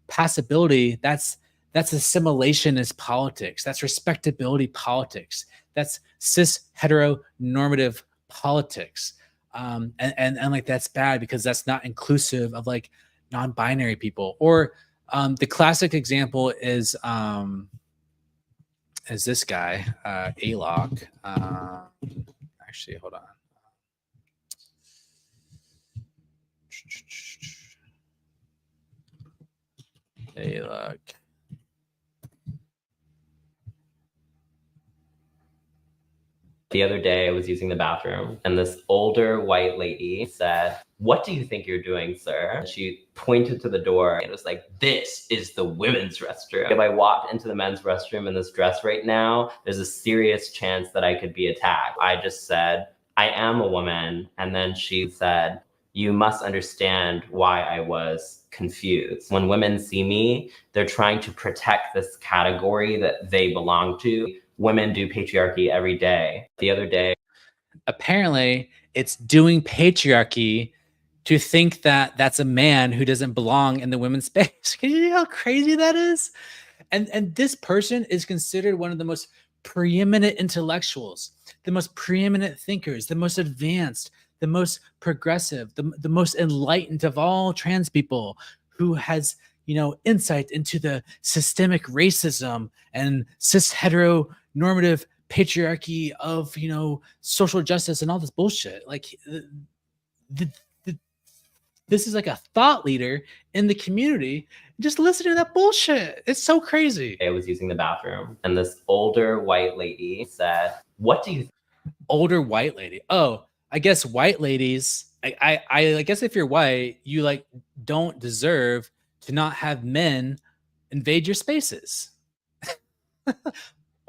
passability, that's assimilationist politics, that's respectability politics, that's cis heteronormative politics, and like that's bad because that's not inclusive of like non-binary people. Or the classic example is this guy, Alok. Actually, hold on. Alok. The other day I was using the bathroom and this older white lady said, "What do you think you're doing, sir?" She pointed to the door and it was like, "This is the women's restroom. If I walked into the men's restroom in this dress right now, there's a serious chance that I could be attacked." I just said, "I am a woman." And then she said, "You must understand why I was confused. When women see me, they're trying to protect this category that they belong to. Women do patriarchy every day." The other day, Apparently, it's doing patriarchy to think that that's a man who doesn't belong in the women's space. Can you know how crazy that is? And this person is considered one of the most preeminent intellectuals, the most preeminent thinkers, the most advanced, the most progressive, the most enlightened of all trans people, who has, you know, insight into the systemic racism and cis heteronormative patriarchy of, you know, social justice and all this bullshit. Like the, the, this is like a thought leader in the community. Just listen to that bullshit. It's so crazy. I was using the bathroom and this older white lady said, "What do you?" Older white lady. Oh, I guess white ladies. I guess if you're white, you like don't deserve to not have men invade your spaces.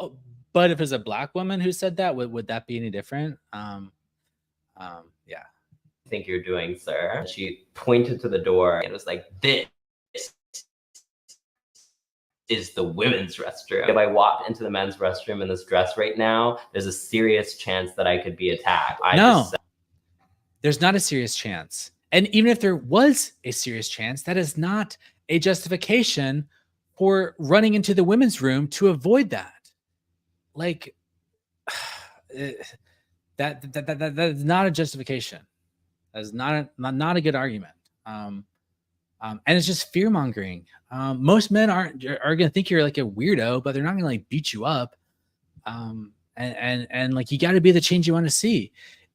Oh, but if it's a black woman who said that, would that be any different? Yeah. Think you're doing, sir?" She pointed to the door and it was like, "This is the women's restroom. If I walked into the men's restroom in this dress right now, there's a serious chance that I could be attacked." There's not a serious chance. And even if there was a serious chance, that is not a justification for running into the women's room to avoid that. Like, that is not a justification. That is not a good argument. And it's just fear mongering. Most men are going to think you're like a weirdo, but they're not going to like beat you up. And like you got to be the change you want to see.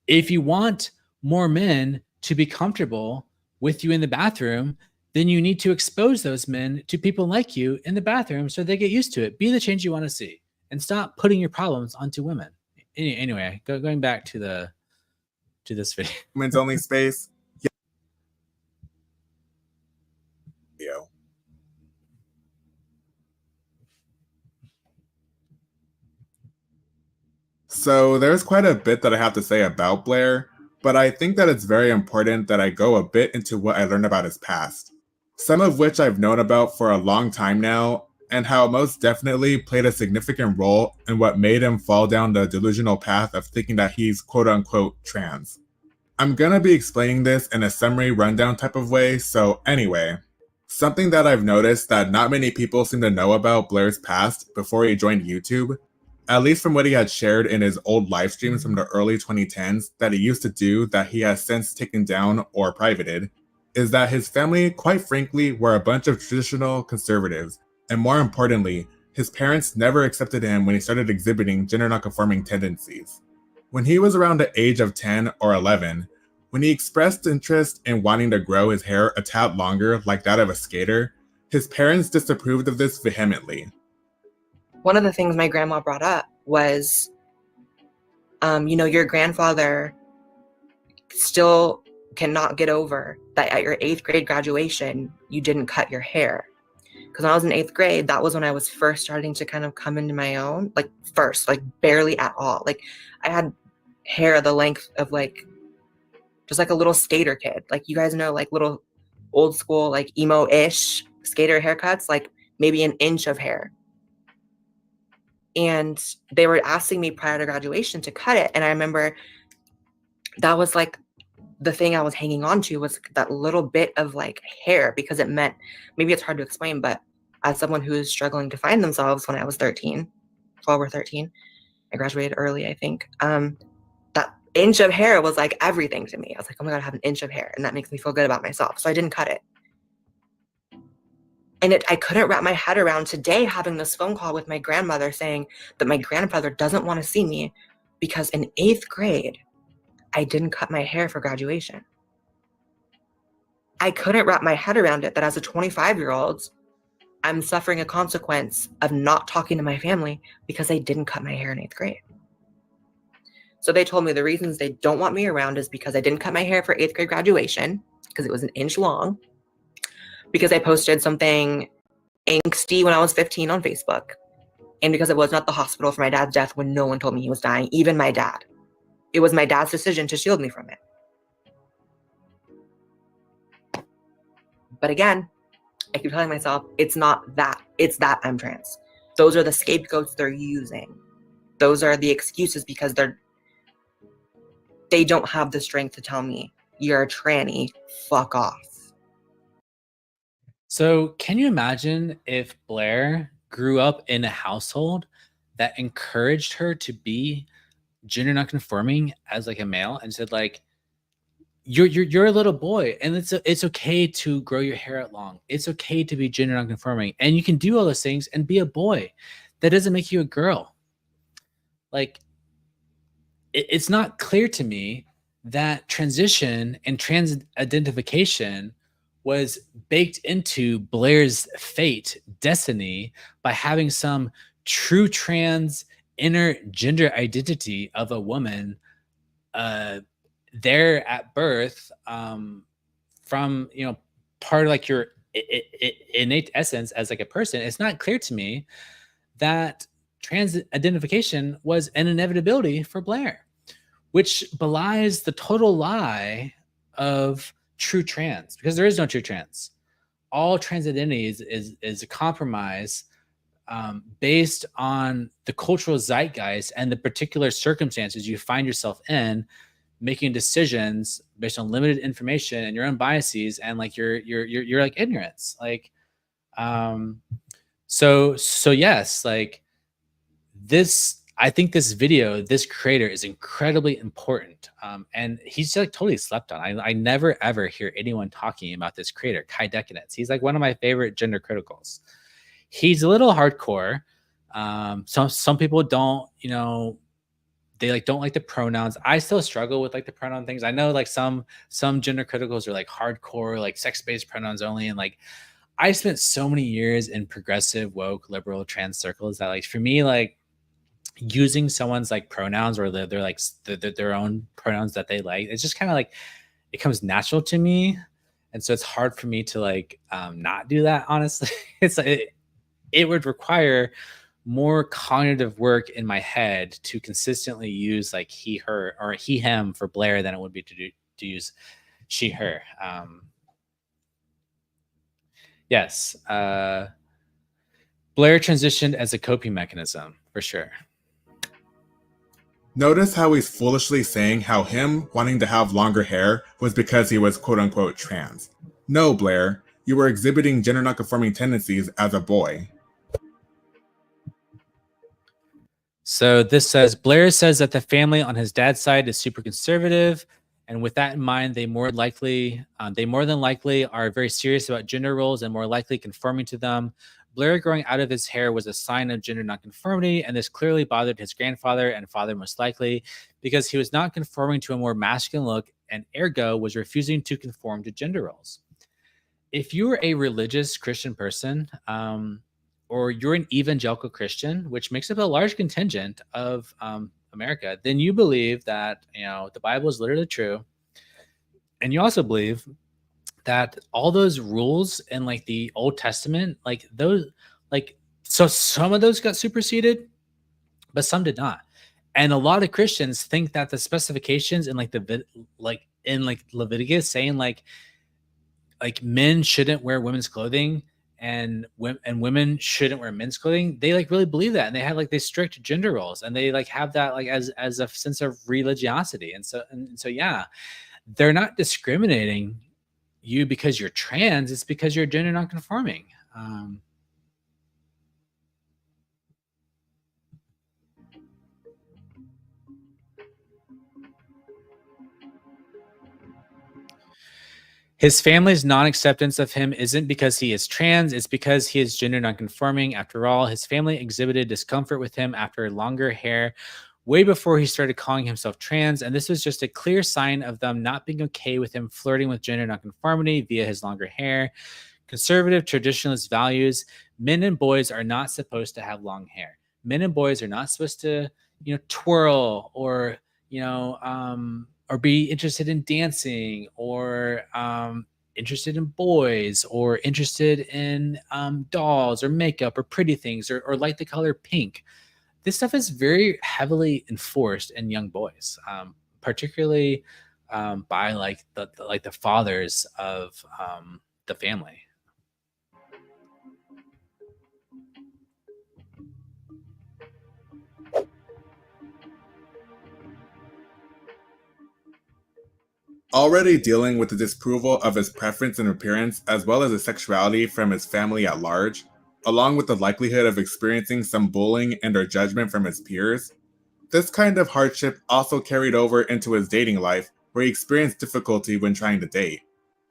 If you want more men to be comfortable with you in the bathroom, then you need to expose those men to people like you in the bathroom so they get used to it. Be the change you want to see, and stop putting your problems onto women. Anyway, going back to this video. Women's only space. Yeah. So there's quite a bit that I have to say about Blair, but I think that it's very important that I go a bit into what I learned about his past. Some of which I've known about for a long time now, and how it most definitely played a significant role in what made him fall down the delusional path of thinking that he's quote unquote trans. I'm gonna be explaining this in a summary rundown type of way, so anyway. Something that I've noticed that not many people seem to know about Blair's past before he joined YouTube, at least from what he had shared in his old live streams from the early 2010s that he used to do that he has since taken down or privated, is that his family, quite frankly, were a bunch of traditional conservatives, and more importantly, his parents never accepted him when he started exhibiting gender nonconforming tendencies. When he was around the age of 10 or 11, when he expressed interest in wanting to grow his hair a tad longer like that of a skater, his parents disapproved of this vehemently. One of the things my grandma brought up was, your grandfather still cannot get over that at your 8th grade graduation, you didn't cut your hair. Because when I was in 8th grade, that was when I was first starting to kind of come into my own, like barely at all. Like I had hair the length of just like a little skater kid. Like you guys know, like little old school, like emo-ish skater haircuts, like maybe an inch of hair. And they were asking me prior to graduation to cut it. And I remember that was like the thing I was hanging on to was that little bit of like hair, because it meant, maybe it's hard to explain, but as someone who is struggling to find themselves when I was 13, 12 or 13, I graduated early, I think. That inch of hair was like everything to me. I was like, oh my God, I have an inch of hair. And that makes me feel good about myself. So I didn't cut it. And I couldn't wrap my head around today having this phone call with my grandmother saying that my grandfather doesn't want to see me because in 8th grade, I didn't cut my hair for graduation. I couldn't wrap my head around it that as a 25-year-old, I'm suffering a consequence of not talking to my family because I didn't cut my hair in 8th grade. So they told me the reasons they don't want me around is because I didn't cut my hair for 8th grade graduation, because it was an inch long, because I posted something angsty when I was 15 on Facebook, and because I wasn't at the hospital for my dad's death when no one told me he was dying, even my dad. It was my dad's decision to shield me from it. But again, I keep telling myself, it's not that. It's that I'm trans. Those are the scapegoats they're using. Those are the excuses because they don't have the strength to tell me, you're a tranny, fuck off. So can you imagine if Blair grew up in a household that encouraged her to be gender nonconforming as like a male and said like, you're a little boy and it's okay to grow your hair out long. It's okay to be gender nonconforming and you can do all those things and be a boy. That doesn't make you a girl. Like, it's not clear to me that transition and trans identification was baked into Blair's fate, destiny, by having some true trans inner gender identity of a woman there at birth, from, you know, part of like your innate essence as like a person. It's not clear to me that trans identification was an inevitability for Blair, which belies the total lie of true trans, because there is no true trans. All trans identities is a compromise based on the cultural zeitgeist and the particular circumstances you find yourself in, making decisions based on limited information and your own biases and like your like ignorance. Like, so yes, like this, I think this video, this creator is incredibly important. And he's like totally slept on. I never ever hear anyone talking about this creator, Kai Decadence. He's like one of my favorite gender criticals. He's a little hardcore. Some people don't, you know, they like don't like the pronouns. I still struggle with like the pronoun things. I know like some gender criticals are like hardcore, like sex-based pronouns only. And like I spent so many years in progressive, woke, liberal, trans circles that like for me, like using someone's like pronouns or they're like their own pronouns that they like, it's just kind of like it comes natural to me, and so it's hard for me to like not do that, honestly. It would require more cognitive work in my head to consistently use like he, her, or he, him for Blair than it would be to use she, her. Yes, Blair transitioned as a coping mechanism for sure. Notice how he's foolishly saying how him wanting to have longer hair was because he was quote-unquote trans. No, Blair, you were exhibiting gender nonconforming tendencies as a boy. So this says, Blair says that the family on his dad's side is super conservative, and with that in mind, they more than likely are very serious about gender roles and more likely conforming to them. Blair growing out of his hair was a sign of gender nonconformity, and this clearly bothered his grandfather and father most likely because he was not conforming to a more masculine look and ergo was refusing to conform to gender roles. If you are a religious Christian person, or you're an evangelical Christian, which makes up a large contingent of America, then you believe that, you know, the Bible is literally true, and you also believe that all those rules in like the Old Testament, like those, like, so some of those got superseded, but some did not. And a lot of Christians think that the specifications in like Leviticus saying like men shouldn't wear women's clothing and women shouldn't wear men's clothing, they like really believe that, and they have like these strict gender roles, and they like have that like as a sense of religiosity. And so yeah, they're not discriminating you because you're trans, it's because you're gender nonconforming. His family's non-acceptance of him isn't because he is trans, it's because he is gender nonconforming. After all, his family exhibited discomfort with him after longer hair way before he started calling himself trans, and this was just a clear sign of them not being okay with him flirting with gender nonconformity via his longer hair. Conservative traditionalist values, men and boys are not supposed to have long hair. Men and boys are not supposed to, you know, twirl or, or be interested in dancing, or interested in boys, or interested in dolls or makeup or pretty things, or like the color pink. This stuff is very heavily enforced in young boys, particularly by like the fathers of the family. Already dealing with the disapproval of his preference and appearance as well as his sexuality from his family at large, along with the likelihood of experiencing some bullying and or judgment from his peers, this kind of hardship also carried over into his dating life, where he experienced difficulty when trying to date.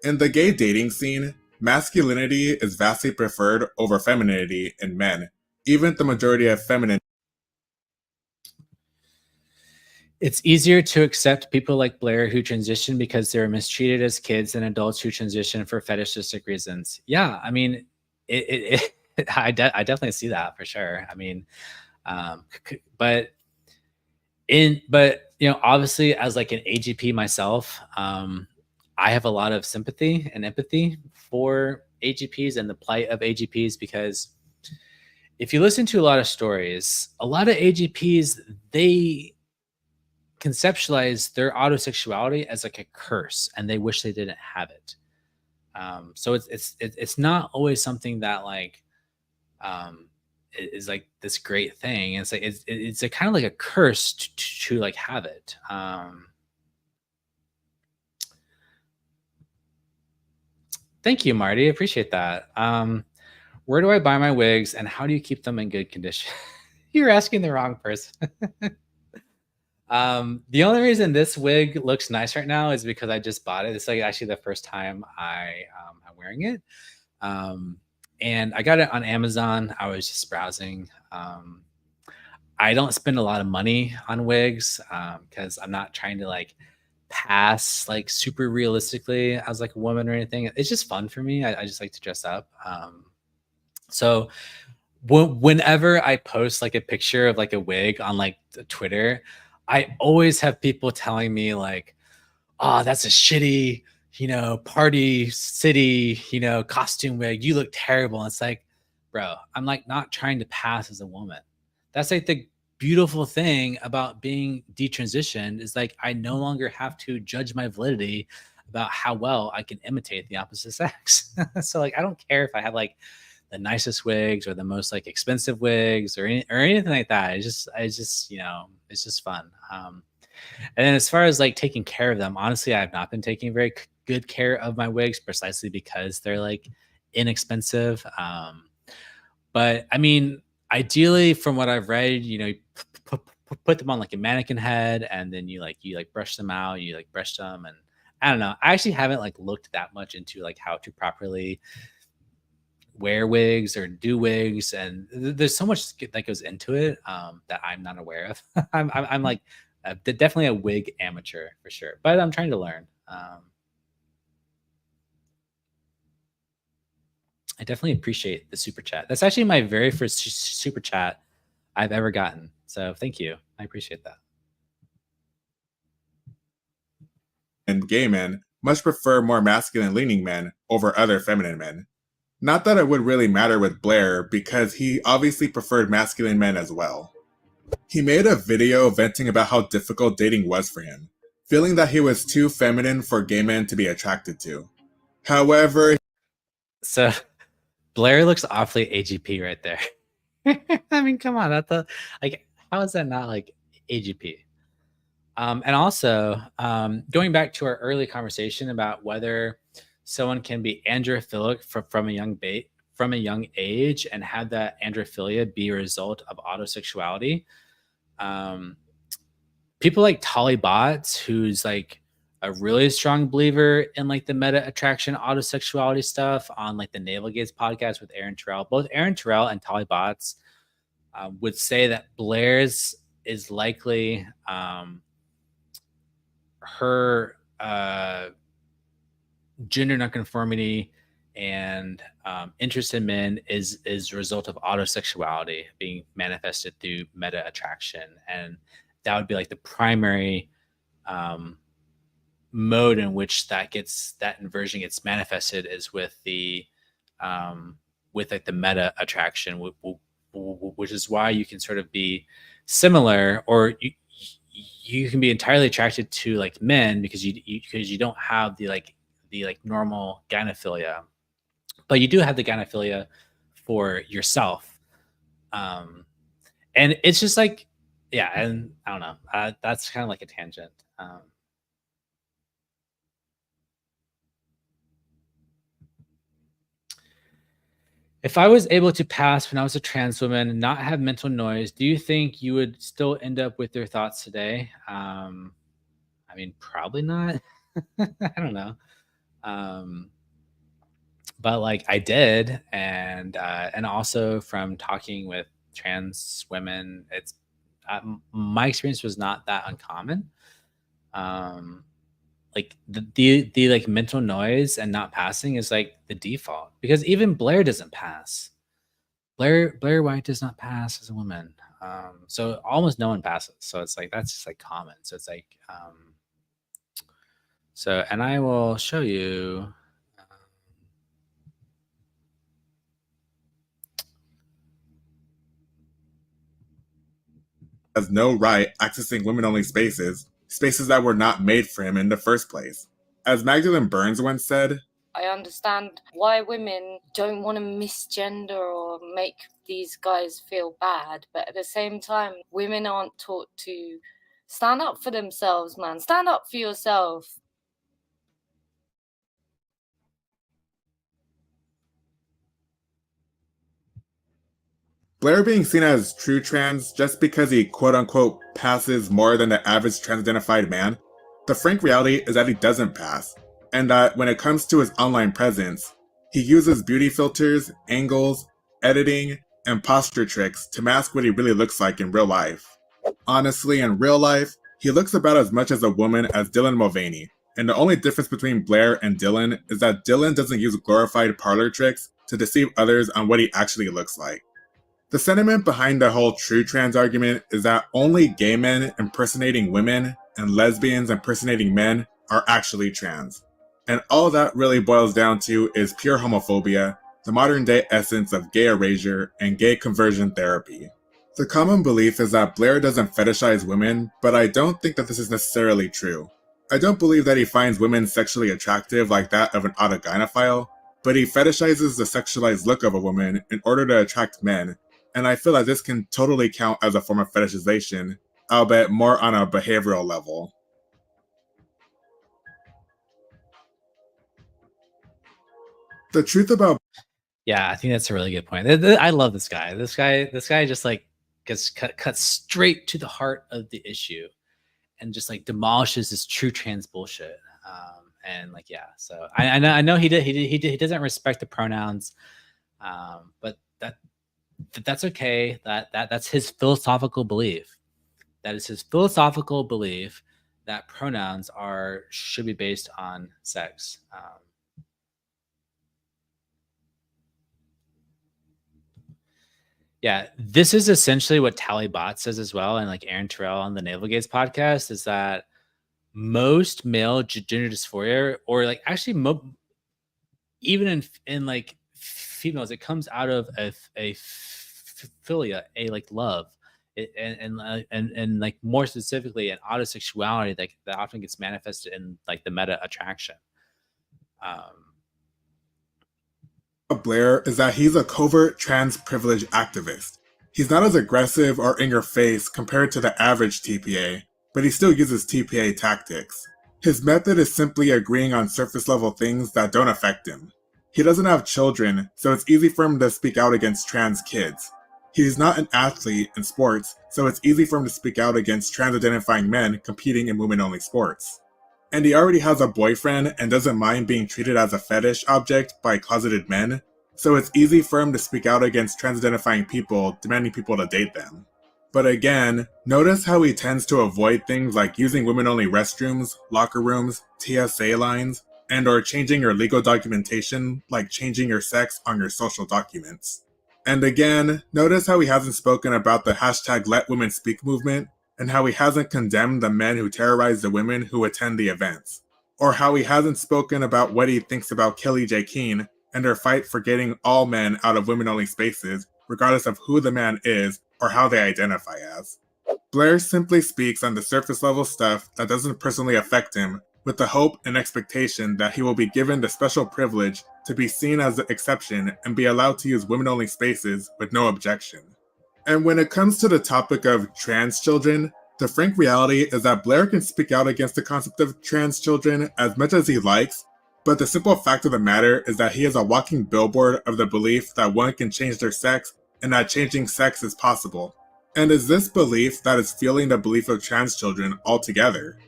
In the gay dating scene, masculinity is vastly preferred over femininity in men, even the majority of feminine. It's easier to accept people like Blair who transition because they were mistreated as kids than adults who transition for fetishistic reasons. Yeah, I mean, I definitely see that for sure. I mean, but obviously as like an AGP myself, I have a lot of sympathy and empathy for AGPs and the plight of AGPs, because if you listen to a lot of stories, a lot of AGPs, they conceptualize their autosexuality as like a curse and they wish they didn't have it. So it's not always something that like is like this great thing. It's like it's a kind of like a curse to like have it. Thank you, Marty. Appreciate that. Where do I buy my wigs and how do you keep them in good condition? You're asking the wrong person. The only reason this wig looks nice right now is because I just bought it. It's like actually the first time I'm wearing it. And I got it on Amazon. I was just browsing. I don't spend a lot of money on wigs because I'm not trying to like pass like super realistically as like a woman or anything. It's just fun for me. I just like to dress up. So whenever I post like a picture of like a wig on like Twitter, I always have people telling me like, oh, that's a shitty, party city, costume wig. You look terrible. And it's like, bro, I'm like not trying to pass as a woman. That's like the beautiful thing about being detransitioned is like, I no longer have to judge my validity about how well I can imitate the opposite sex. So like, I don't care if I have like the nicest wigs or the most like expensive wigs or anything like that. It's just it's just fun. And then as far as like taking care of them, honestly, I've not been taking very good care of my wigs precisely because they're like inexpensive. But I mean, ideally, from what I've read, you put them on like a mannequin head, and then you brush them out, you like brush them, and I don't know. I actually haven't like looked that much into like how to properly wear wigs or do wigs, and there's so much that goes into it that I'm not aware of. I'm like definitely a wig amateur for sure, but I'm trying to learn. I definitely appreciate the super chat. That's actually my very first super chat I've ever gotten. So thank you. I appreciate that. And gay men much prefer more masculine leaning men over other feminine men. Not that it would really matter with Blair, because he obviously preferred masculine men as well. He made a video venting about how difficult dating was for him, feeling that he was too feminine for gay men to be attracted to. However, so Blair looks awfully AGP right there. I mean, come on, like, how is that not like AGP? And also, going back to our early conversation about whether someone can be androphilic from a young age and have that androphilia be a result of autosexuality. People like Tolly Botts, who's like a really strong believer in like the meta attraction autosexuality stuff on like the Navel Gates podcast with Aaron Terrell. Both Aaron Terrell and Tolly Botts would say that Blair's is likely her gender nonconformity and interest in men is a result of autosexuality being manifested through meta attraction. And that would be like the primary mode in which that inversion gets manifested is with the with like the meta attraction, which is why you can sort of be similar, or you can be entirely attracted to like men because you don't have the normal gynephilia, but you do have the gynephilia for yourself. And it's just like, yeah, and I don't know, that's kind of like a tangent. If I was able to pass when I was a trans woman and not have mental noise, do you think you would still end up with your thoughts today? I mean, probably not. I don't know. But like I did, and also from talking with trans women, it's my experience was not that uncommon. Like the like mental noise and not passing is like the default, because even Blair doesn't pass. Blaire White does not pass as a woman. So almost no one passes. So it's like that's just like common. So it's like so, and I will show you. Has no right accessing women-only spaces that were not made for him in the first place. As Magdalene Burns once said, I understand why women don't want to misgender or make these guys feel bad, but at the same time, women aren't taught to stand up for themselves, man. Stand up for yourself. Blair being seen as true trans just because he quote-unquote passes more than the average trans-identified man, the frank reality is that he doesn't pass, and that when it comes to his online presence, he uses beauty filters, angles, editing, and posture tricks to mask what he really looks like in real life. Honestly, in real life, he looks about as much as a woman as Dylan Mulvaney, and the only difference between Blair and Dylan is that Dylan doesn't use glorified parlor tricks to deceive others on what he actually looks like. The sentiment behind the whole true trans argument is that only gay men impersonating women and lesbians impersonating men are actually trans. And all that really boils down to is pure homophobia, the modern day essence of gay erasure and gay conversion therapy. The common belief is that Blair doesn't fetishize women, but I don't think that this is necessarily true. I don't believe that he finds women sexually attractive like that of an autogynephile, but he fetishizes the sexualized look of a woman in order to attract men, and I feel that this can totally count as a form of fetishization, albeit more on a behavioral level. The truth about... Yeah, I think that's a really good point. I love this guy. This guy just like gets cut straight to the heart of the issue, and just like demolishes this true trans bullshit. And like, yeah, so I know he doesn't respect the pronouns, but that's okay. That's his philosophical belief. That is his philosophical belief that pronouns should be based on sex. Yeah, this is essentially what Tally Bot says as well, and like Aaron Terrell on the Navel Gaze podcast, is that most male gender dysphoria, or like actually even in like females, it comes out of a philia, a like love, and like more specifically an autosexuality that often gets manifested in like the meta attraction. Blair is that he's a covert trans privilege activist. He's not as aggressive or in your face compared to the average TPA, but he still uses TPA tactics. His method is simply agreeing on surface level things that don't affect him. He doesn't have children, so it's easy for him to speak out against trans kids. He's not an athlete in sports, so it's easy for him to speak out against trans-identifying men competing in women-only sports. And he already has a boyfriend and doesn't mind being treated as a fetish object by closeted men, so it's easy for him to speak out against trans-identifying people demanding people to date them. But again, notice how he tends to avoid things like using women-only restrooms, locker rooms, TSA lines, and or changing your legal documentation, like changing your sex on your social documents. And again, notice how he hasn't spoken about the hashtag #LetWomenSpeak movement, and how he hasn't condemned the men who terrorize the women who attend the events, or how he hasn't spoken about what he thinks about Kelly J. Keene and her fight for getting all men out of women-only spaces, regardless of who the man is or how they identify as. Blair simply speaks on the surface-level stuff that doesn't personally affect him, with the hope and expectation that he will be given the special privilege to be seen as the exception and be allowed to use women-only spaces with no objection. And when it comes to the topic of trans children, the frank reality is that Blair can speak out against the concept of trans children as much as he likes, but the simple fact of the matter is that he is a walking billboard of the belief that one can change their sex and that changing sex is possible. And is this belief that is fueling the belief of trans children altogether.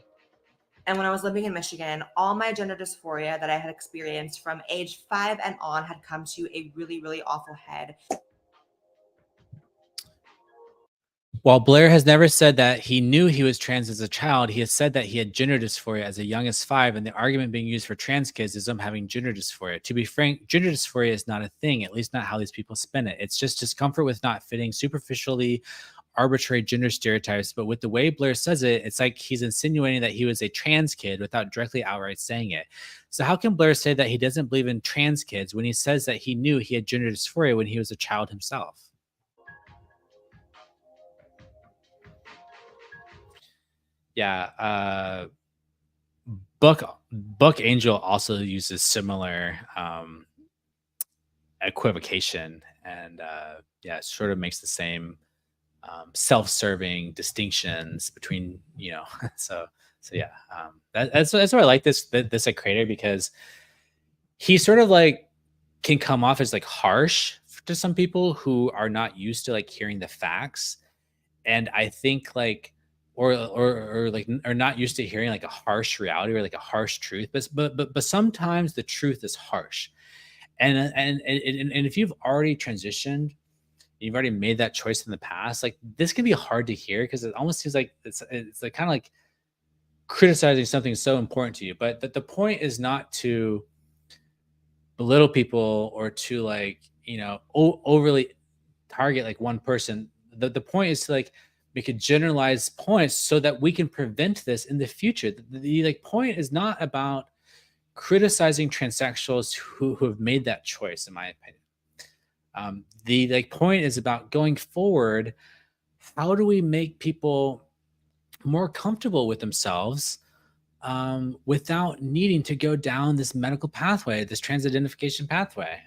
And when I was living in Michigan, all my gender dysphoria that I had experienced from age 5 and on had come to a really, really awful head. While Blair has never said that he knew he was trans as a child, he has said that he had gender dysphoria as young as 5, and the argument being used for trans kids is them having gender dysphoria. To be frank, gender dysphoria is not a thing, at least not how these people spin it. It's just discomfort with not fitting superficially arbitrary gender stereotypes, but with the way Blair says it, it's like he's insinuating that he was a trans kid without directly outright saying it. So how can Blair say that he doesn't believe in trans kids when he says that he knew he had gender dysphoria when he was a child himself? Yeah, Buck Angel also uses similar equivocation, and yeah, it sort of makes the same self-serving distinctions between, you know. so yeah, that's why I like this like creator, because he sort of like can come off as like harsh to some people who are not used to like hearing the facts, and I think like or like are not used to hearing like a harsh reality or like a harsh truth, but sometimes the truth is harsh, and if you've already transitioned, you've already made that choice in the past, like this can be hard to hear because it almost seems like it's like kind of like criticizing something so important to you. But the point is not to belittle people or to like, you know, overly target like one person. The point is to like make a generalized points so that we can prevent this in the future. The like point is not about criticizing transsexuals who have made that choice, in my opinion. The like point is about going forward. How do we make people more comfortable with themselves without needing to go down this medical pathway, this trans identification pathway?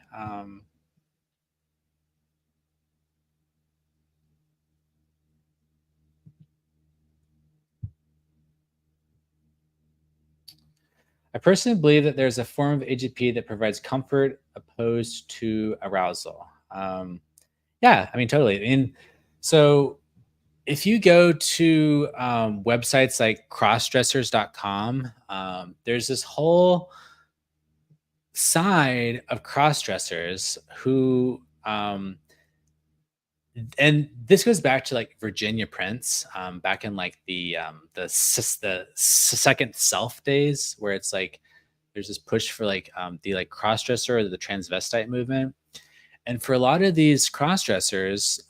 I personally believe that there's a form of AGP that provides comfort opposed to arousal. Yeah, I mean, totally. I mean, so if you go to websites like crossdressers.com, there's this whole side of crossdressers who, and this goes back to like Virginia Prince, back in like the second self days, where it's like there's this push for like the like crossdresser or the transvestite movement, and for a lot of these crossdressers,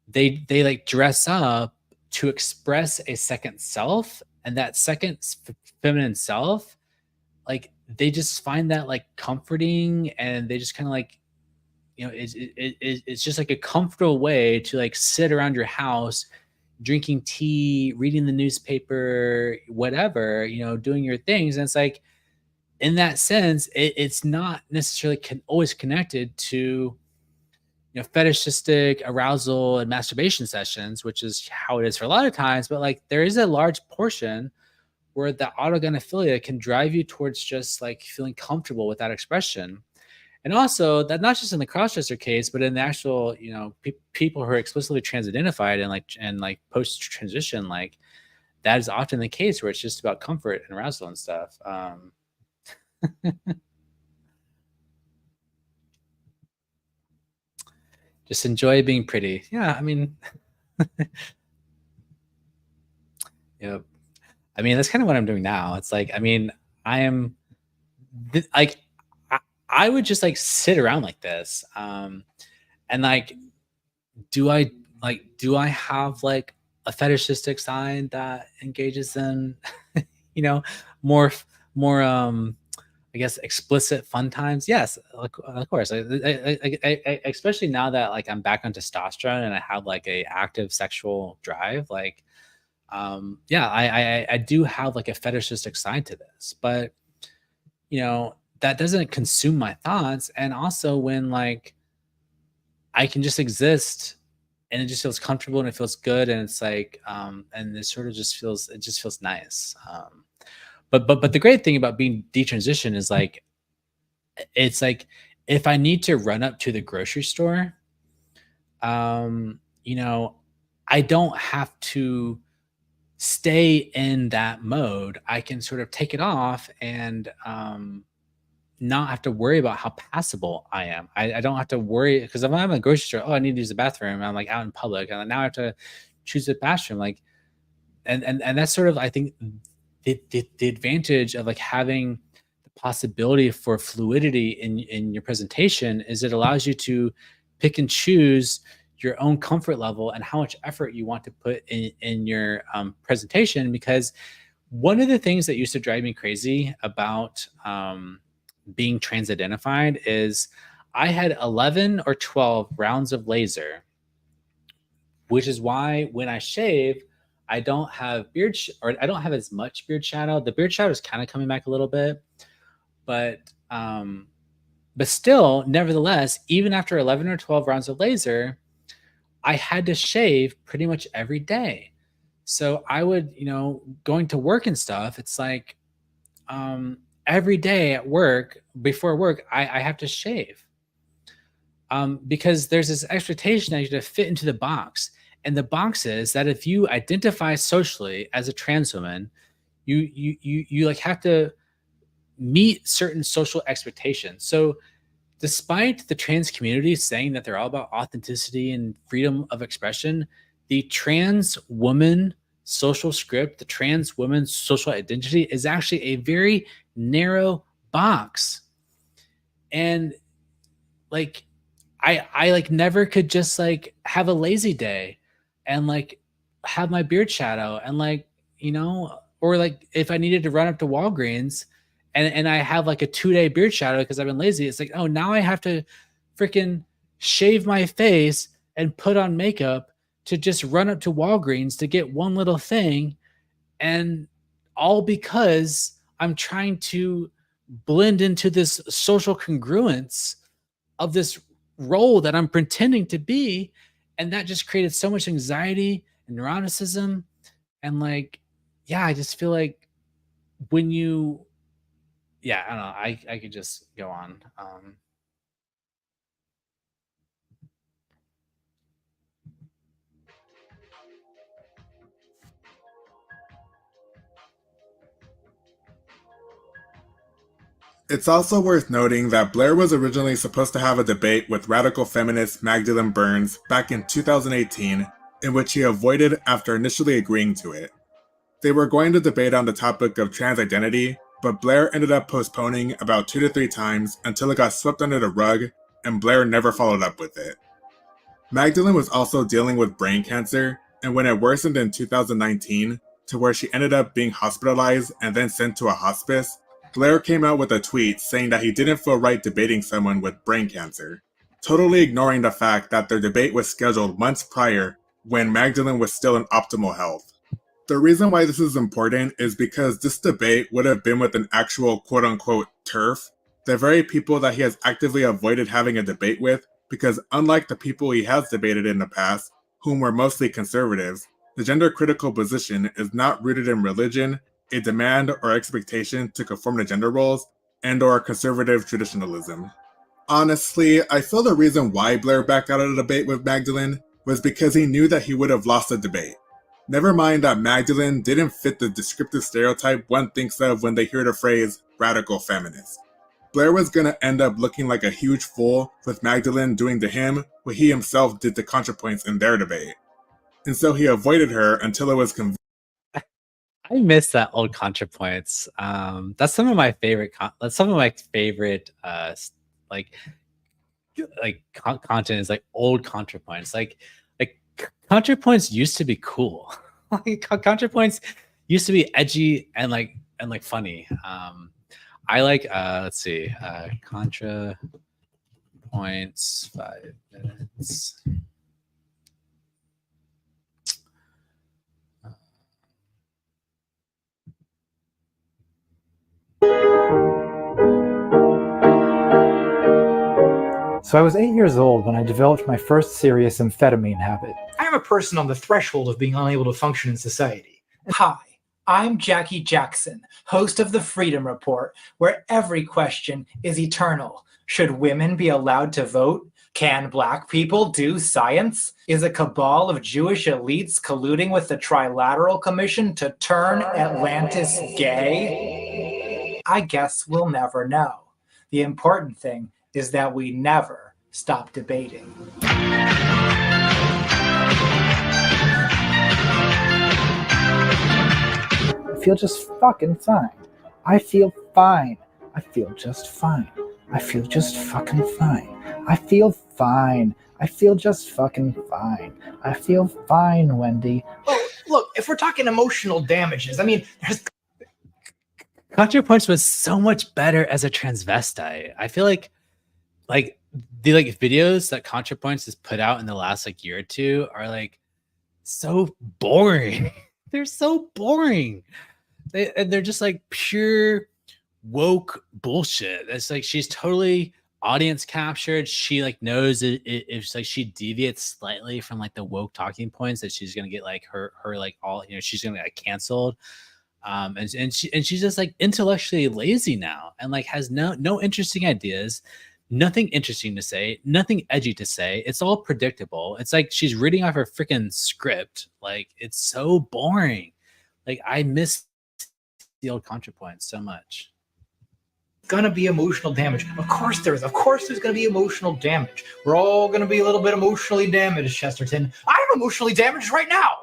they like dress up to express a second self, and that second feminine self, like they just find that like comforting, and they just kind of like, you know, it's just like a comfortable way to like sit around your house drinking tea, reading the newspaper, whatever, you know, doing your things. And it's like, in that sense, it's not necessarily always connected to, you know, fetishistic arousal and masturbation sessions, which is how it is for a lot of times. But like there is a large portion where the autogynephilia can drive you towards just like feeling comfortable with that expression. And also that not just in the crossdresser case, but in the actual, you know, people who are explicitly trans identified and like post transition, like that is often the case where it's just about comfort and arousal and stuff. Just enjoy being pretty. Yeah, I mean, yeah, I mean that's kind of what I'm doing now. It's like, I mean, I am like I would just like sit around like this, and like do I have like a fetishistic side that engages in, you know, more I guess explicit fun times? Yes, of course. Especially now that like I'm back on testosterone and I have like a active sexual drive, like yeah, I do have like a fetishistic side to this, but you know, that doesn't consume my thoughts. And also when like I can just exist and it just feels comfortable and it feels good and it's like and it sort of just feels, it just feels nice. But the great thing about being detransition is like it's like if I need to run up to the grocery store, you know, I don't have to stay in that mode. I can sort of take it off and not have to worry about how passable I am. I don't have to worry because if I'm in a grocery store, oh, I need to use the bathroom. I'm like out in public, and now I have to choose the bathroom. Like, and that's sort of I think the advantage of like having the possibility for fluidity in your presentation is it allows you to pick and choose your own comfort level and how much effort you want to put in your presentation. Because one of the things that used to drive me crazy about being trans identified is I had 11 or 12 rounds of laser, which is why when I shave, I don't have or I don't have as much beard shadow. The beard shadow is kind of coming back a little bit, but still, nevertheless, even after 11 or 12 rounds of laser, I had to shave pretty much every day. So I would, you know, going to work and stuff, it's like every day at work, before work, I have to shave. Because there's this expectation that you have to fit into the box. And the box is that if you identify socially as a trans woman, you like have to meet certain social expectations. So despite the trans community saying that they're all about authenticity and freedom of expression, the trans woman social script, the trans woman's social identity is actually a very narrow box. And like I like never could just like have a lazy day and like have my beard shadow and like, you know, or like if I needed to run up to Walgreens and I have like a 2-day beard shadow because I've been lazy, it's like, oh, now I have to freaking shave my face and put on makeup to just run up to Walgreens to get one little thing. And all because I'm trying to blend into this social congruence of this role that I'm pretending to be. And that just created so much anxiety and neuroticism. And like, yeah, I just feel like when you, yeah, I don't know, I could just go on. It's also worth noting that Blair was originally supposed to have a debate with radical feminist Magdalene Burns back in 2018, in which he avoided after initially agreeing to it. They were going to debate on the topic of trans identity, but Blair ended up postponing about 2 to 3 times until it got swept under the rug, and Blair never followed up with it. Magdalene was also dealing with brain cancer, and when it worsened in 2019 to where she ended up being hospitalized and then sent to a hospice, Blair came out with a tweet saying that he didn't feel right debating someone with brain cancer, totally ignoring the fact that their debate was scheduled months prior when Magdalene was still in optimal health. The reason why this is important is because this debate would have been with an actual quote-unquote TERF, the very people that he has actively avoided having a debate with, because unlike the people he has debated in the past, whom were mostly conservatives, the gender-critical position is not rooted in religion, a demand or expectation to conform to gender roles, and/or conservative traditionalism. Honestly, I feel the reason why Blair backed out of the debate with Magdalene was because he knew that he would have lost the debate. Never mind that Magdalene didn't fit the descriptive stereotype one thinks of when they hear the phrase radical feminist. Blair was gonna end up looking like a huge fool with Magdalene doing to him what he himself did to ContraPoints in their debate. And so he avoided her until it was convenient. I miss that old ContraPoints. That's some of my favorite. That's some of my favorite. Like content is like old ContraPoints. Like ContraPoints used to be cool. Like ContraPoints used to be edgy and like funny. I like let's see, ContraPoints 5 minutes. So I was 8 years old when I developed my first serious amphetamine habit. I am a person on the threshold of being unable to function in society. Hi, I'm Jackie Jackson, host of The Freedom Report, where every question is eternal. Should women be allowed to vote? Can black people do science? Is a cabal of Jewish elites colluding with the Trilateral Commission to turn Atlantis gay? I guess we'll never know. The important thing is that we never stop debating. I feel just fucking fine. I feel fine. I feel just fine. I feel just fucking fine. I feel fine. I feel just fucking fine. I feel fine, Wendy. Oh, look, if we're talking emotional damages, I mean, there's ContraPoints was so much better as a transvestite. I feel like the like videos that ContraPoints has put out in the last like year or two are like so boring. They're so boring. They're just like pure woke bullshit. It's like she's totally audience captured. She like knows if like she deviates slightly from like the woke talking points that she's gonna get like her like all, you know, she's gonna get like canceled. And she's just like intellectually lazy now and like has no interesting ideas, nothing interesting to say, nothing edgy to say. It's all predictable. It's like she's reading off her freaking script. Like it's so boring. Like I miss the old ContraPoints so much. gonna be emotional damage. Of course there is. Of course there's gonna be emotional damage. We're all gonna be a little bit emotionally damaged, Chesterton. I'm emotionally damaged right now.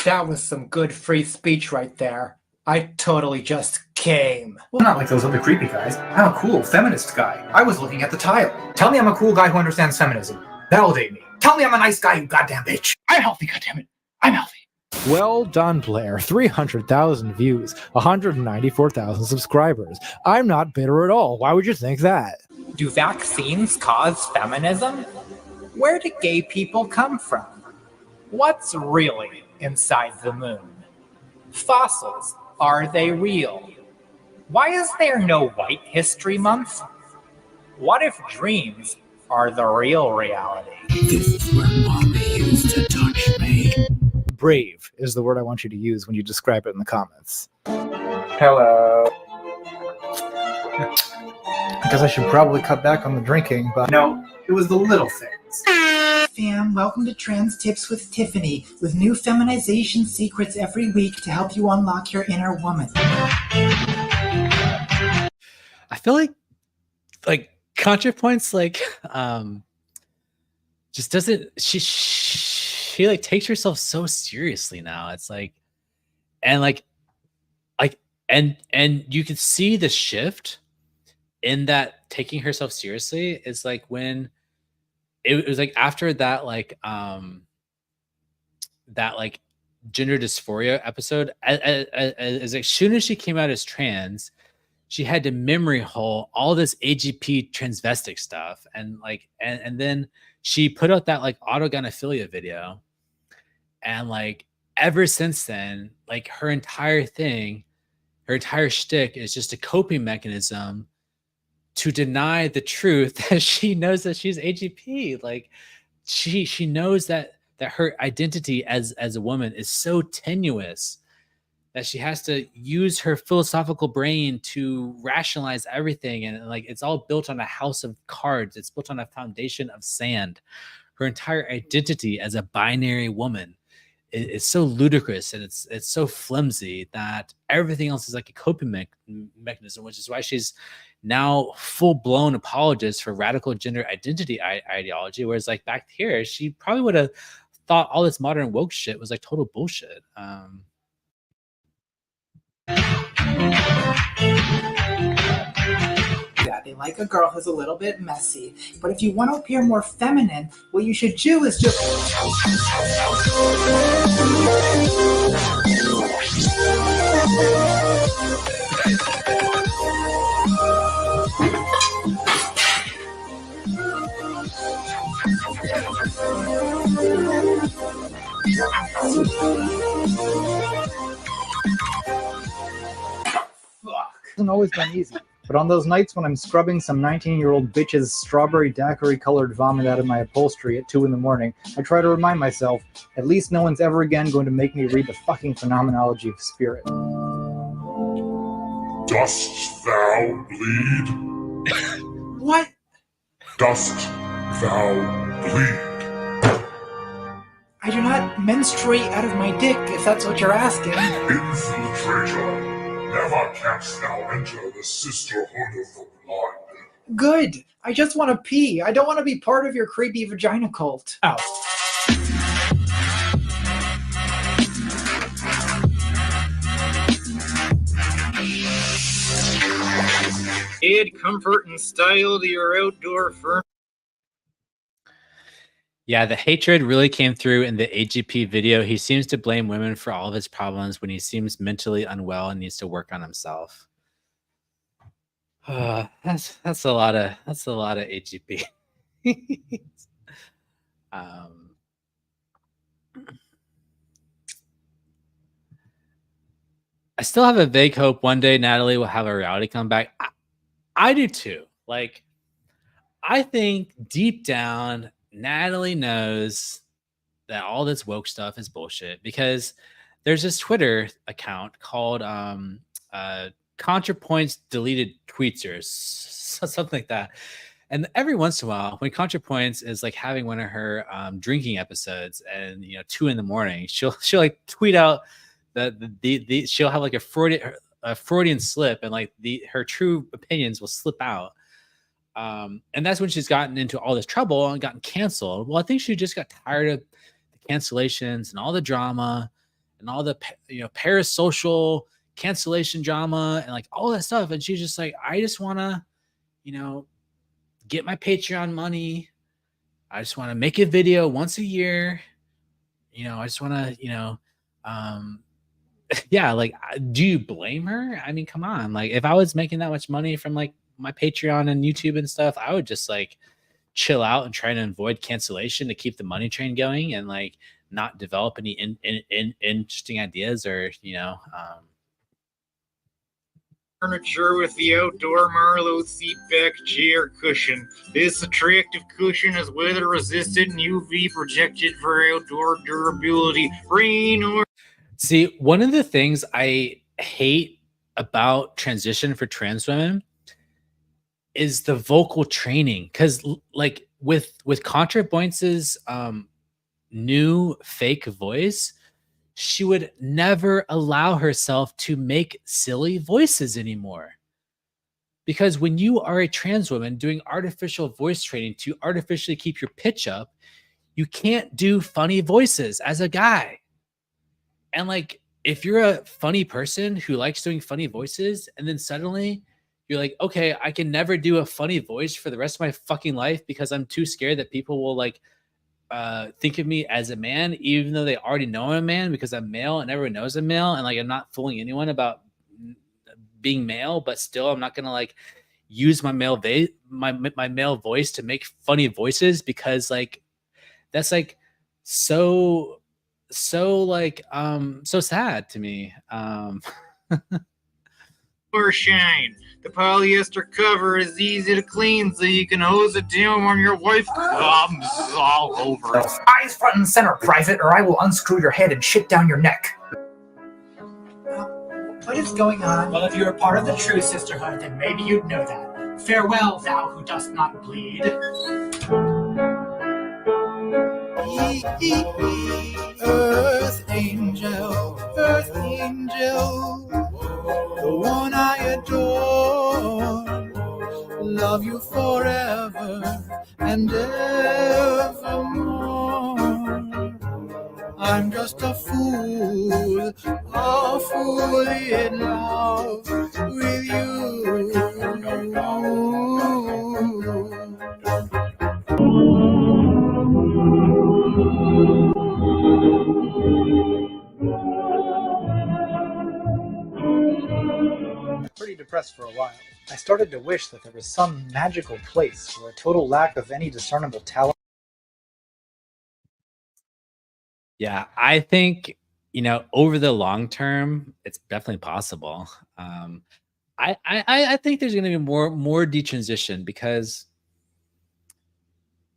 That was some good free speech right there. I totally just came. Well, not like those other creepy guys. I'm a cool feminist guy. I was looking at the title. Tell me I'm a cool guy who understands feminism. That'll date me. Tell me I'm a nice guy, you goddamn bitch. I'm healthy, goddammit. I'm healthy. Well done, Blair. 300,000 views, 194,000 subscribers. I'm not bitter at all. Why would you think that? Do vaccines cause feminism? Where do gay people come from? What's really inside the moon? Fossils, are they real? Why is there no White History Month? What if dreams are the real reality? This is where mommy used to touch me. Brave is the word I want you to use when you describe it in the comments. Hello. I guess I should probably cut back on the drinking, but No, it was the little things. Fam, welcome to Trans Tips with Tiffany, with new feminization secrets every week to help you unlock your inner woman. I feel like ContraPoints just doesn't she like takes herself so seriously now. It's like and you can see the shift in that taking herself seriously is like when it was like after that gender dysphoria episode, as soon as she came out as trans, she had to memory hole all this AGP transvestic stuff, and then she put out that like autogynephilia video, and like ever since then, like her entire shtick is just a coping mechanism to deny the truth that she knows that she's AGP. Like she knows that her identity as a woman is so tenuous that she has to use her philosophical brain to rationalize everything. And like, it's all built on a house of cards. It's built on a foundation of sand. Her entire identity as a binary woman is so ludicrous, and it's so flimsy that everything else is like a coping mechanism, which is why she's now full-blown apologist for radical gender identity ideology. Whereas like back here, she probably would have thought all this modern woke shit was like total bullshit. that. They like a girl who's a little bit messy. But if you want to appear more feminine, what you should do is just... Hasn't always been easy, but on those nights when I'm scrubbing some 19-year-old bitch's strawberry daiquiri-colored vomit out of my upholstery at 2 in the morning, I try to remind myself, at least no one's ever again going to make me read the fucking phenomenology of spirit. Dost thou bleed? What? Dost thou bleed? I do not menstruate out of my dick, if that's what you're asking. Infiltrator, never canst thou enter the sisterhood of the blood. Good. I just want to pee. I don't want to be part of your creepy vagina cult. Oh. Add comfort and style to your outdoor furniture. Yeah, the hatred really came through in the AGP video. He seems to blame women for all of his problems when he seems mentally unwell and needs to work on himself. That's a lot of AGP. I still have a vague hope one day Natalie will have a reality comeback. I do too. Like, I think deep down Natalie knows that all this woke stuff is bullshit, because there's this Twitter account called Contrapoints deleted tweets or something like that. And every once in a while, when Contrapoints is like having one of her drinking episodes, and 2 in the morning, she'll like tweet out the she'll have like a Freudian slip, and like her true opinions will slip out. And that's when she's gotten into all this trouble and gotten canceled. Well, I think she just got tired of the cancellations and all the drama and all the parasocial cancellation drama and like all that stuff. And she's just like, I just want to, get my Patreon money. I just want to make a video once a year. I just want to, yeah, like, do you blame her? I mean, come on. Like, if I was making that much money from like my Patreon and YouTube and stuff, I would just like chill out and try to avoid cancellation to keep the money train going and like not develop any interesting ideas or Furniture with the outdoor Marlowe seat back chair cushion. This attractive cushion is weather resistant and UV protected for outdoor durability. Rain or... See, one of the things I hate about transition for trans women is the vocal training, because like with Contrapoints' new fake voice, she would never allow herself to make silly voices anymore. Because when you are a trans woman doing artificial voice training to artificially keep your pitch up, you can't do funny voices as a guy. And like, if you're a funny person who likes doing funny voices, and then suddenly you're like, okay, I can never do a funny voice for the rest of my fucking life because I'm too scared that people will like think of me as a man, even though they already know I'm a man because I'm male and everyone knows I'm male, and like I'm not fooling anyone about being male, but still I'm not gonna like use my male my male voice to make funny voices, because like that's like so like so sad to me. or shine. The polyester cover is easy to clean, so you can hose it down when your wife comes all over it. Eyes front and center, Private, or I will unscrew your head and shit down your neck. What is going on? Well, if you are part of the true sisterhood, then maybe you'd know that. Farewell, thou who dost not bleed. Earth angel, the one I adore, love you forever and evermore. I'm just a fool in love with you. depressed for a while. I started to wish that there was some magical place where a total lack of any discernible talent. Yeah, I think, over the long term, it's definitely possible. I think there's going to be more detransition because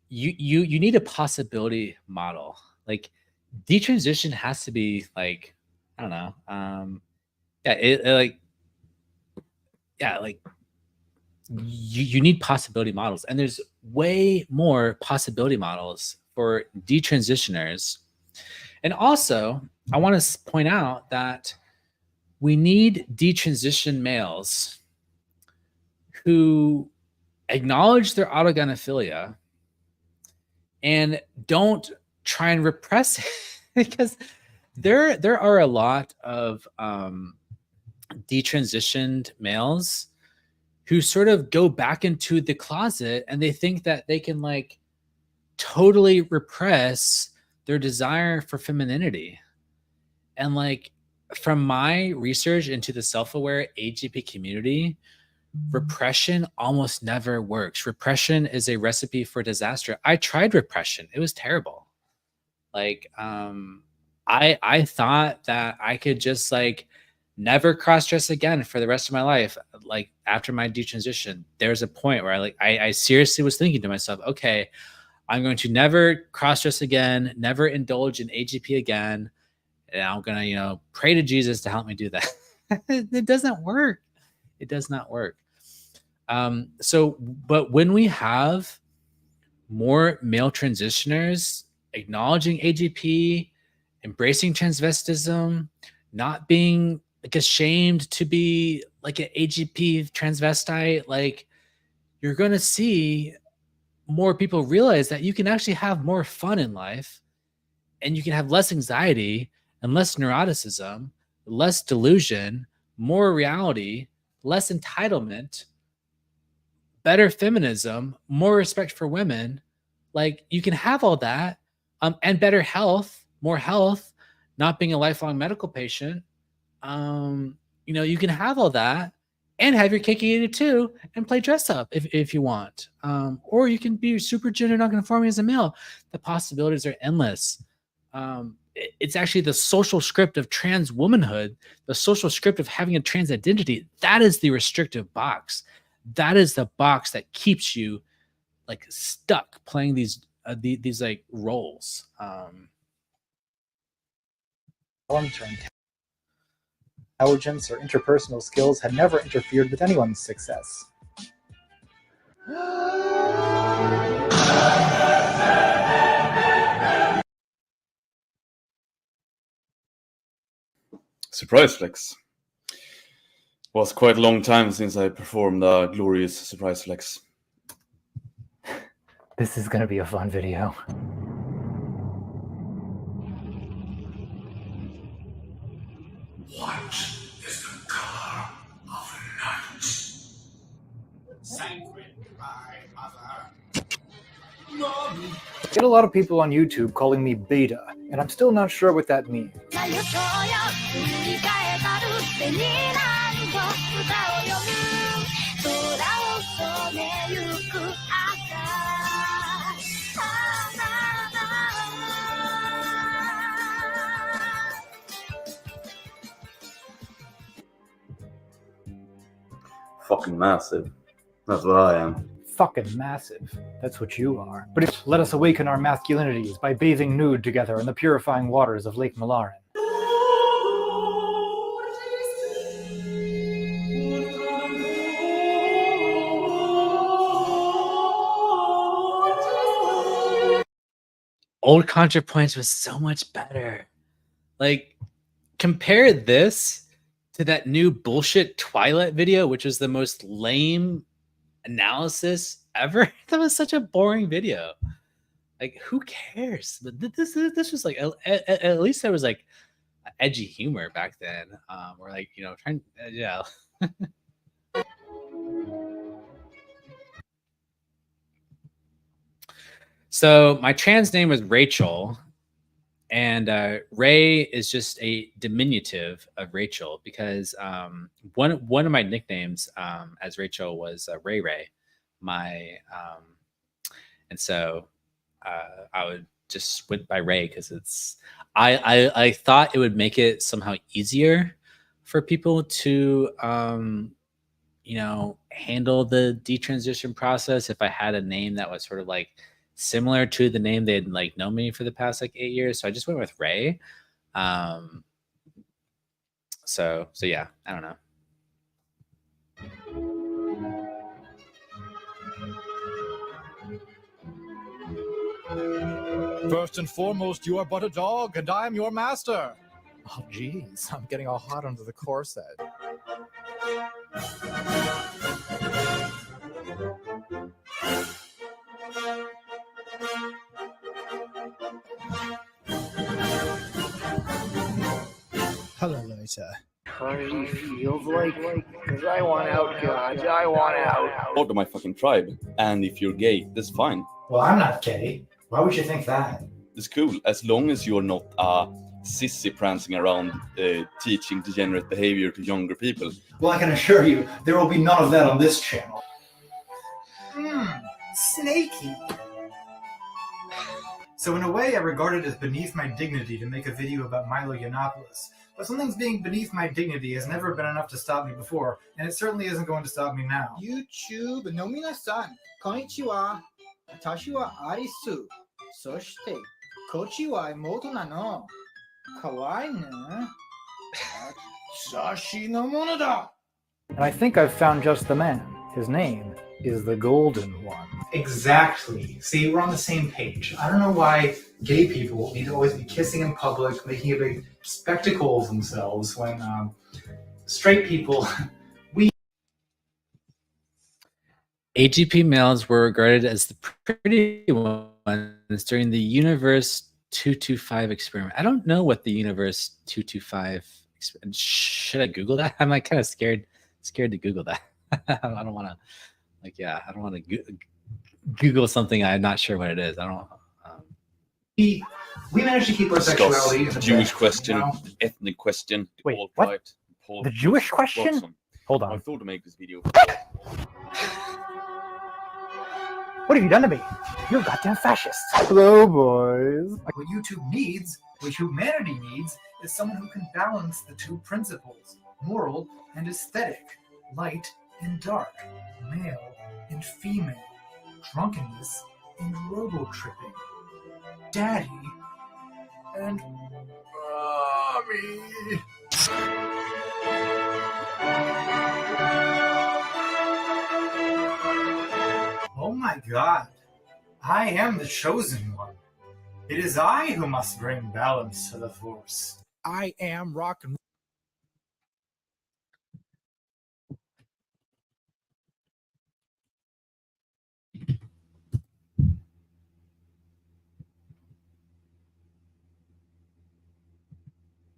you need a possibility model. Like detransition has to be like, I don't know. Like you need possibility models, and there's way more possibility models for detransitioners. And also, I want to point out that we need detransition males who acknowledge their autogynephilia and don't try and repress it because there are a lot of detransitioned males who sort of go back into the closet and they think that they can like totally repress their desire for femininity. And like from my research into the self-aware AGP community, repression almost never works. Repression is a recipe for disaster. I tried repression. It was terrible. Like I thought that I could just like never cross dress again for the rest of my life. Like after my detransition, there's a point where I seriously was thinking to myself, okay, I'm going to never cross dress again, never indulge in AGP again. And I'm going to, pray to Jesus to help me do that. It doesn't work. It does not work. But when we have more male transitioners acknowledging AGP, embracing transvestism, not being like ashamed to be like an AGP transvestite, like you're going to see more people realize that you can actually have more fun in life and you can have less anxiety and less neuroticism, less delusion, more reality, less entitlement, better feminism, more respect for women. Like you can have all that and better health, more health, not being a lifelong medical patient. You can have all that and have your cake and eat it too and play dress up if you want. Or you can be super gender non-conforming as a male. The possibilities are endless. It's actually the social script of trans womanhood, the social script of having a trans identity. That is the restrictive box. That is the box that keeps you like stuck playing these like roles. Intelligence or interpersonal skills had never interfered with anyone's success. Surprise flex. Was quite a long time since I performed a glorious surprise flex. This is gonna be a fun video. What is the color of night? Sacred by mother. I get a lot of people on YouTube calling me beta, and I'm still not sure what that means. Fucking massive. That's what I am. Fucking massive. That's what you are. But let us awaken our masculinities by bathing nude together in the purifying waters of Lake Malaran. Old Contrapoints was so much better. Like, compare this to that new bullshit Twilight video, which was the most lame analysis ever. That was such a boring video. Like, who cares? But this was like at least there was like edgy humor back then. Or like trying yeah. So my trans name was Rachel, And Ray is just a diminutive of Rachel because one of my nicknames as Rachel was Ray Ray, and so I would just went by Ray because it's I thought it would make it somehow easier for people to handle the detransition process if I had a name that was sort of like similar to the name they'd like known me for the past like 8 years. So I just went with Ray. So yeah, I don't know. First and foremost, you are but a dog, and I am your master. Oh, geez, I'm getting all hot under the corset. Hello, Lisa. Hardly feels like, because I want out, God, I want out. Part of my fucking tribe, and if you're gay, that's fine. Well, I'm not gay. Why would you think that? It's cool, as long as you're not a sissy prancing around teaching degenerate behavior to younger people. Well, I can assure you, there will be none of that on this channel. Snaky. So in a way, I regard it as beneath my dignity to make a video about Milo Yiannopoulos. But something's being beneath my dignity has never been enough to stop me before, and it certainly isn't going to stop me now. YouTube の皆さん、こんにちは。私はアリス。そして、こっちは妹なの。かわいいね。差しのものだ。And I think I've found just the man. His name is the Golden One. Exactly. See, we're on the same page. I don't know why gay people need to always be kissing in public, making a big spectacle of themselves when straight people, AGP males were regarded as the pretty ones during the Universe 225 experiment. I don't know what the Universe 225 experiment. Should I Google that? I'm like kind of scared to Google that. I don't want to, I don't want to Google something I'm not sure what it is. I don't. we managed to keep our sexuality. Jewish question, ethnic question. Wait, all what? right. Paul The Jewish question? Watson. Hold I on. thought to make this video. What have you done to me? You're a goddamn fascist. Hello, boys. What YouTube needs, what humanity needs, is someone who can balance the two principles, moral and aesthetic, light and dark, male and female, drunkenness and robo-tripping, daddy and mommy. Oh my god, I am the chosen one. It is I who must bring balance to the force. I am rock and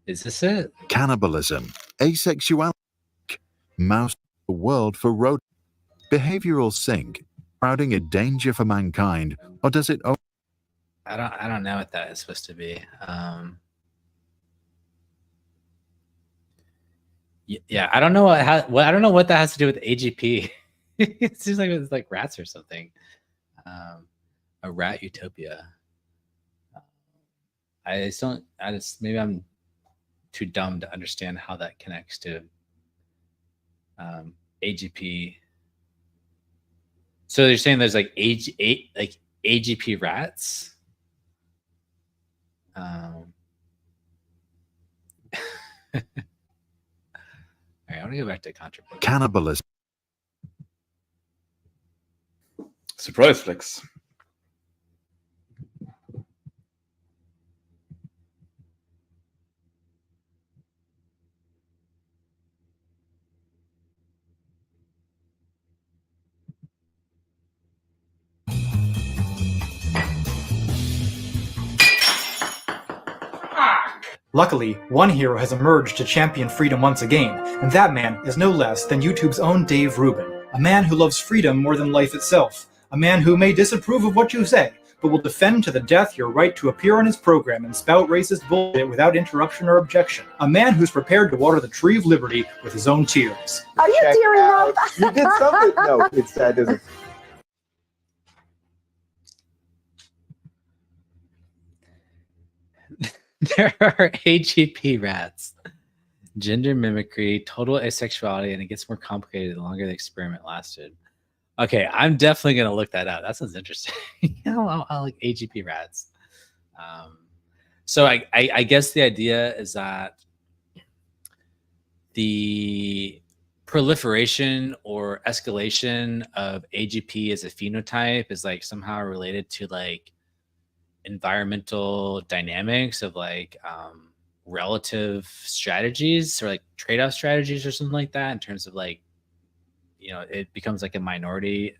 Is this it? Cannibalism, asexuality, mouse the world for rodent, behavioral sink, crowding a danger for mankind, or does it? I don't know what that is supposed to be. Yeah, I don't know I don't know what that has to do with AGP. It seems like it's like rats or something. A rat utopia. Maybe I'm too dumb to understand how that connects to AGP. So you're saying there's like AGP rats? All right, I want to go back to Contrapoints. Cannibalism. Surprise flex. Luckily, one hero has emerged to champion freedom once again, and that man is no less than YouTube's own Dave Rubin, a man who loves freedom more than life itself, A man who may disapprove of what you say, but will defend to the death your right to appear on his program and spout racist bullshit without interruption or objection. A man who's prepared to water the tree of liberty with his own tears. Are you tearing up? You did something. No, it's that isn't. There are AGP rats. Gender mimicry, total asexuality, and it gets more complicated the longer the experiment lasted. Okay, I'm definitely going to look that up. That sounds interesting. I like AGP rats. So I guess the idea is that the proliferation or escalation of AGP as a phenotype is like somehow related to like environmental dynamics of like relative strategies or like trade-off strategies or something like that, in terms of like, you know, it becomes like a minority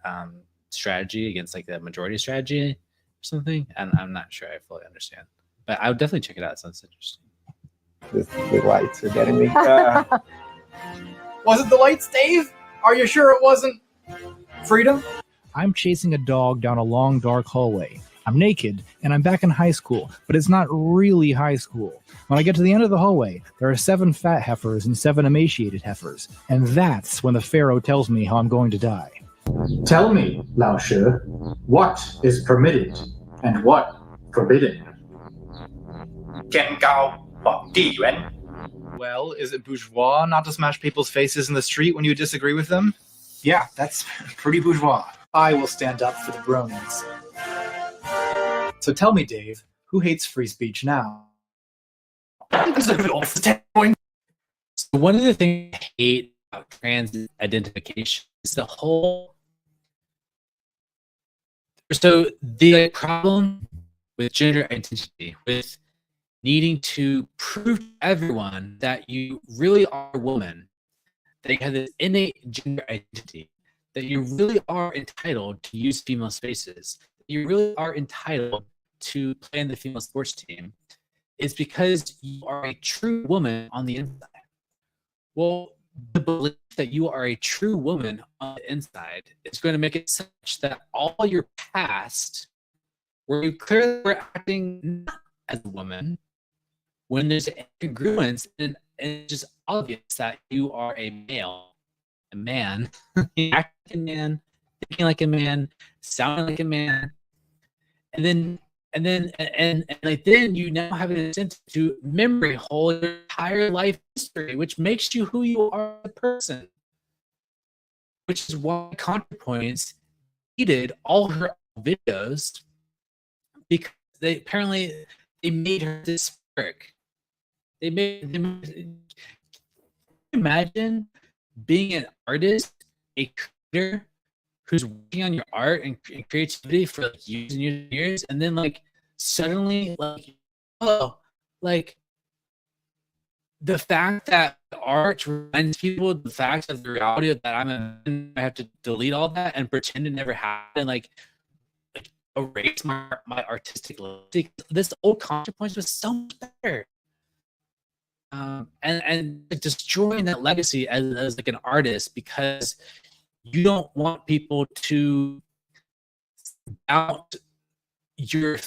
strategy against like the majority strategy or something. And I'm not sure I fully understand, but I would definitely check it out. It sounds interesting. The lights are getting me. Was it the lights, Dave? Are you sure it wasn't Freedom? I'm chasing a dog down a long, dark hallway. I'm naked, and I'm back in high school, but it's not really high school. When I get to the end of the hallway, there are 7 fat heifers and 7 emaciated heifers, and that's when the Pharaoh tells me how I'm going to die. Tell me, Lao Shi, what is permitted and what forbidden? Well, is it bourgeois not to smash people's faces in the street when you disagree with them? Yeah, that's pretty bourgeois. I will stand up for the bronies. So tell me, Dave, who hates free speech now? So one of the things I hate about trans identification is the whole. So the problem with gender identity, with needing to prove to everyone that you really are a woman, that you have this innate gender identity, that you really are entitled to use female spaces, that you really are entitled to play in the female sports team, is because you are a true woman on the inside. Well, the belief that you are a true woman on the inside is going to make it such that all your past, where you clearly were acting not as a woman, when there's an incongruence, and it's just obvious that you are a male, a man, acting like a man, thinking like a man, sounding like a man, and then you now have an incentive to memory hold your entire life history, which makes you who you are as a person. Which is why Contrapoints deleted all her videos, because they made her dysphoric. Imagine being an artist, a creator who's working on your art and creativity for like years and years and years, and then like suddenly like, oh, like the fact that art reminds people of the fact of the reality of that I have to delete all that and pretend it never happened, like erase my artistic legacy. This Old Contrapoints was so much better. And destroying that legacy as like an artist, because you don't want people to doubt your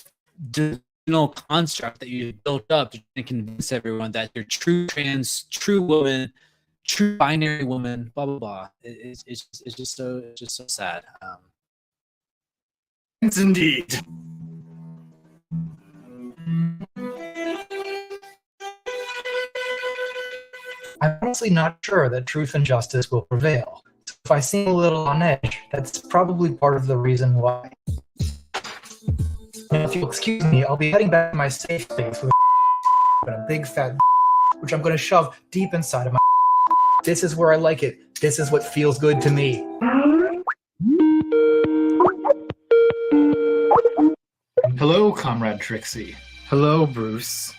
delusional construct that you built up to convince everyone that you're true trans, true woman, true binary woman, blah blah blah. It's just so sad. It's indeed. I'm honestly not sure that truth and justice will prevail. So if I seem a little on edge, that's probably part of the reason why. Now, if you'll excuse me, I'll be heading back to my safe space with a big fat which I'm going to shove deep inside of my. This is where I like it. This is what feels good to me. Hello, Comrade Trixie. Hello, Bruce.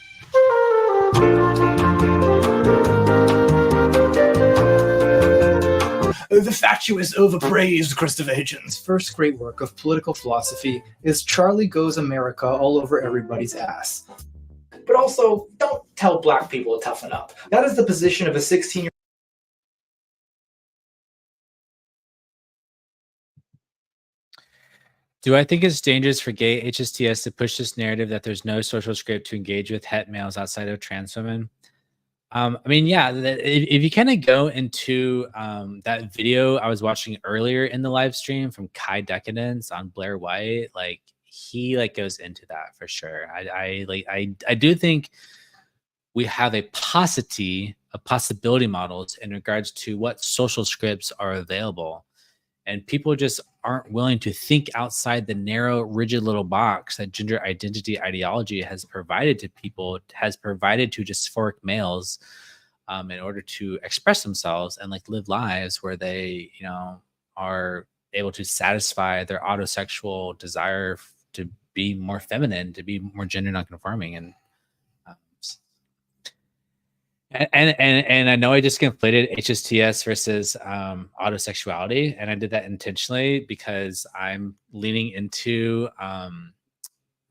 The fatuous, overpraised Christopher Hitchens' first great work of political philosophy is Charlie Goes America All Over Everybody's Ass. But also, don't tell black people to toughen up. That is the position of a 16-year-old. Do I think it's dangerous for gay HSTS to push this narrative that there's no social script to engage with het males outside of trans women? I mean, yeah, if you kind of go into that video I was watching earlier in the live stream from Kai Decadence on Blaire White, like he like goes into that for sure. I do think we have a paucity of possibility models in regards to what social scripts are available. And people just aren't willing to think outside the narrow, rigid little box that gender identity ideology has provided to people, has provided to dysphoric males in order to express themselves and like live lives where they, you know, are able to satisfy their autosexual desire to be more feminine, to be more gender nonconforming. And I know I just conflated HSTS versus autosexuality, and I did that intentionally because I'm leaning into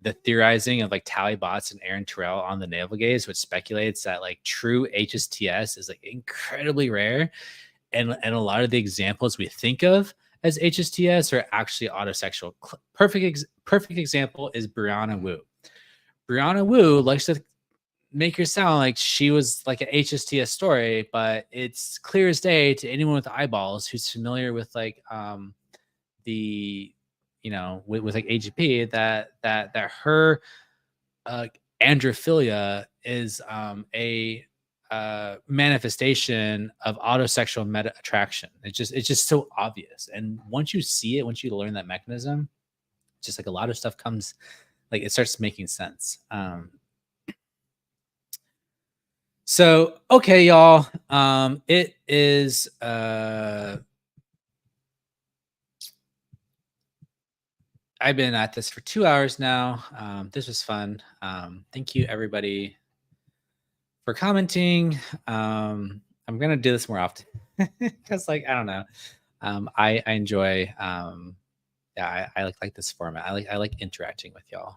the theorizing of like Tally Bots and Aaron Terrell on the navel gaze, which speculates that like true HSTS is like incredibly rare, and a lot of the examples we think of as HSTS are actually autosexual. Perfect example is Brianna Wu. Brianna Wu likes to make her sound like she was like an HSTS story, but it's clear as day to anyone with eyeballs who's familiar with like the, you know, with like AGP that her androphilia is a manifestation of autosexual meta attraction. It's just so obvious. And once you see it, once you learn that mechanism, just like a lot of stuff comes, like it starts making sense. So, okay, y'all. It is I've been at this for 2 hours now. This was fun. Thank you everybody for commenting. I'm gonna do this more often because like I don't know. I enjoy yeah, I like this format. I like interacting with y'all.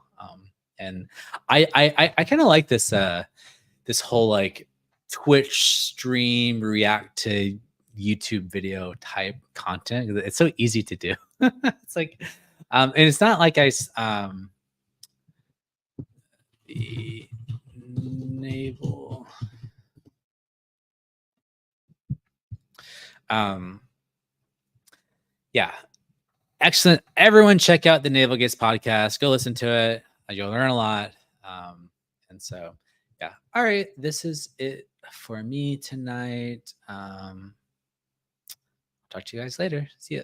And I kind of like this this whole like Twitch stream react to YouTube video type content. It's so easy to do. It's like, and it's not like the navel. Yeah, excellent. Everyone, check out the Navel Gates podcast. Go listen to it. You'll learn a lot. And so, yeah. All right, this is it for me tonight. Talk to you guys later. See ya.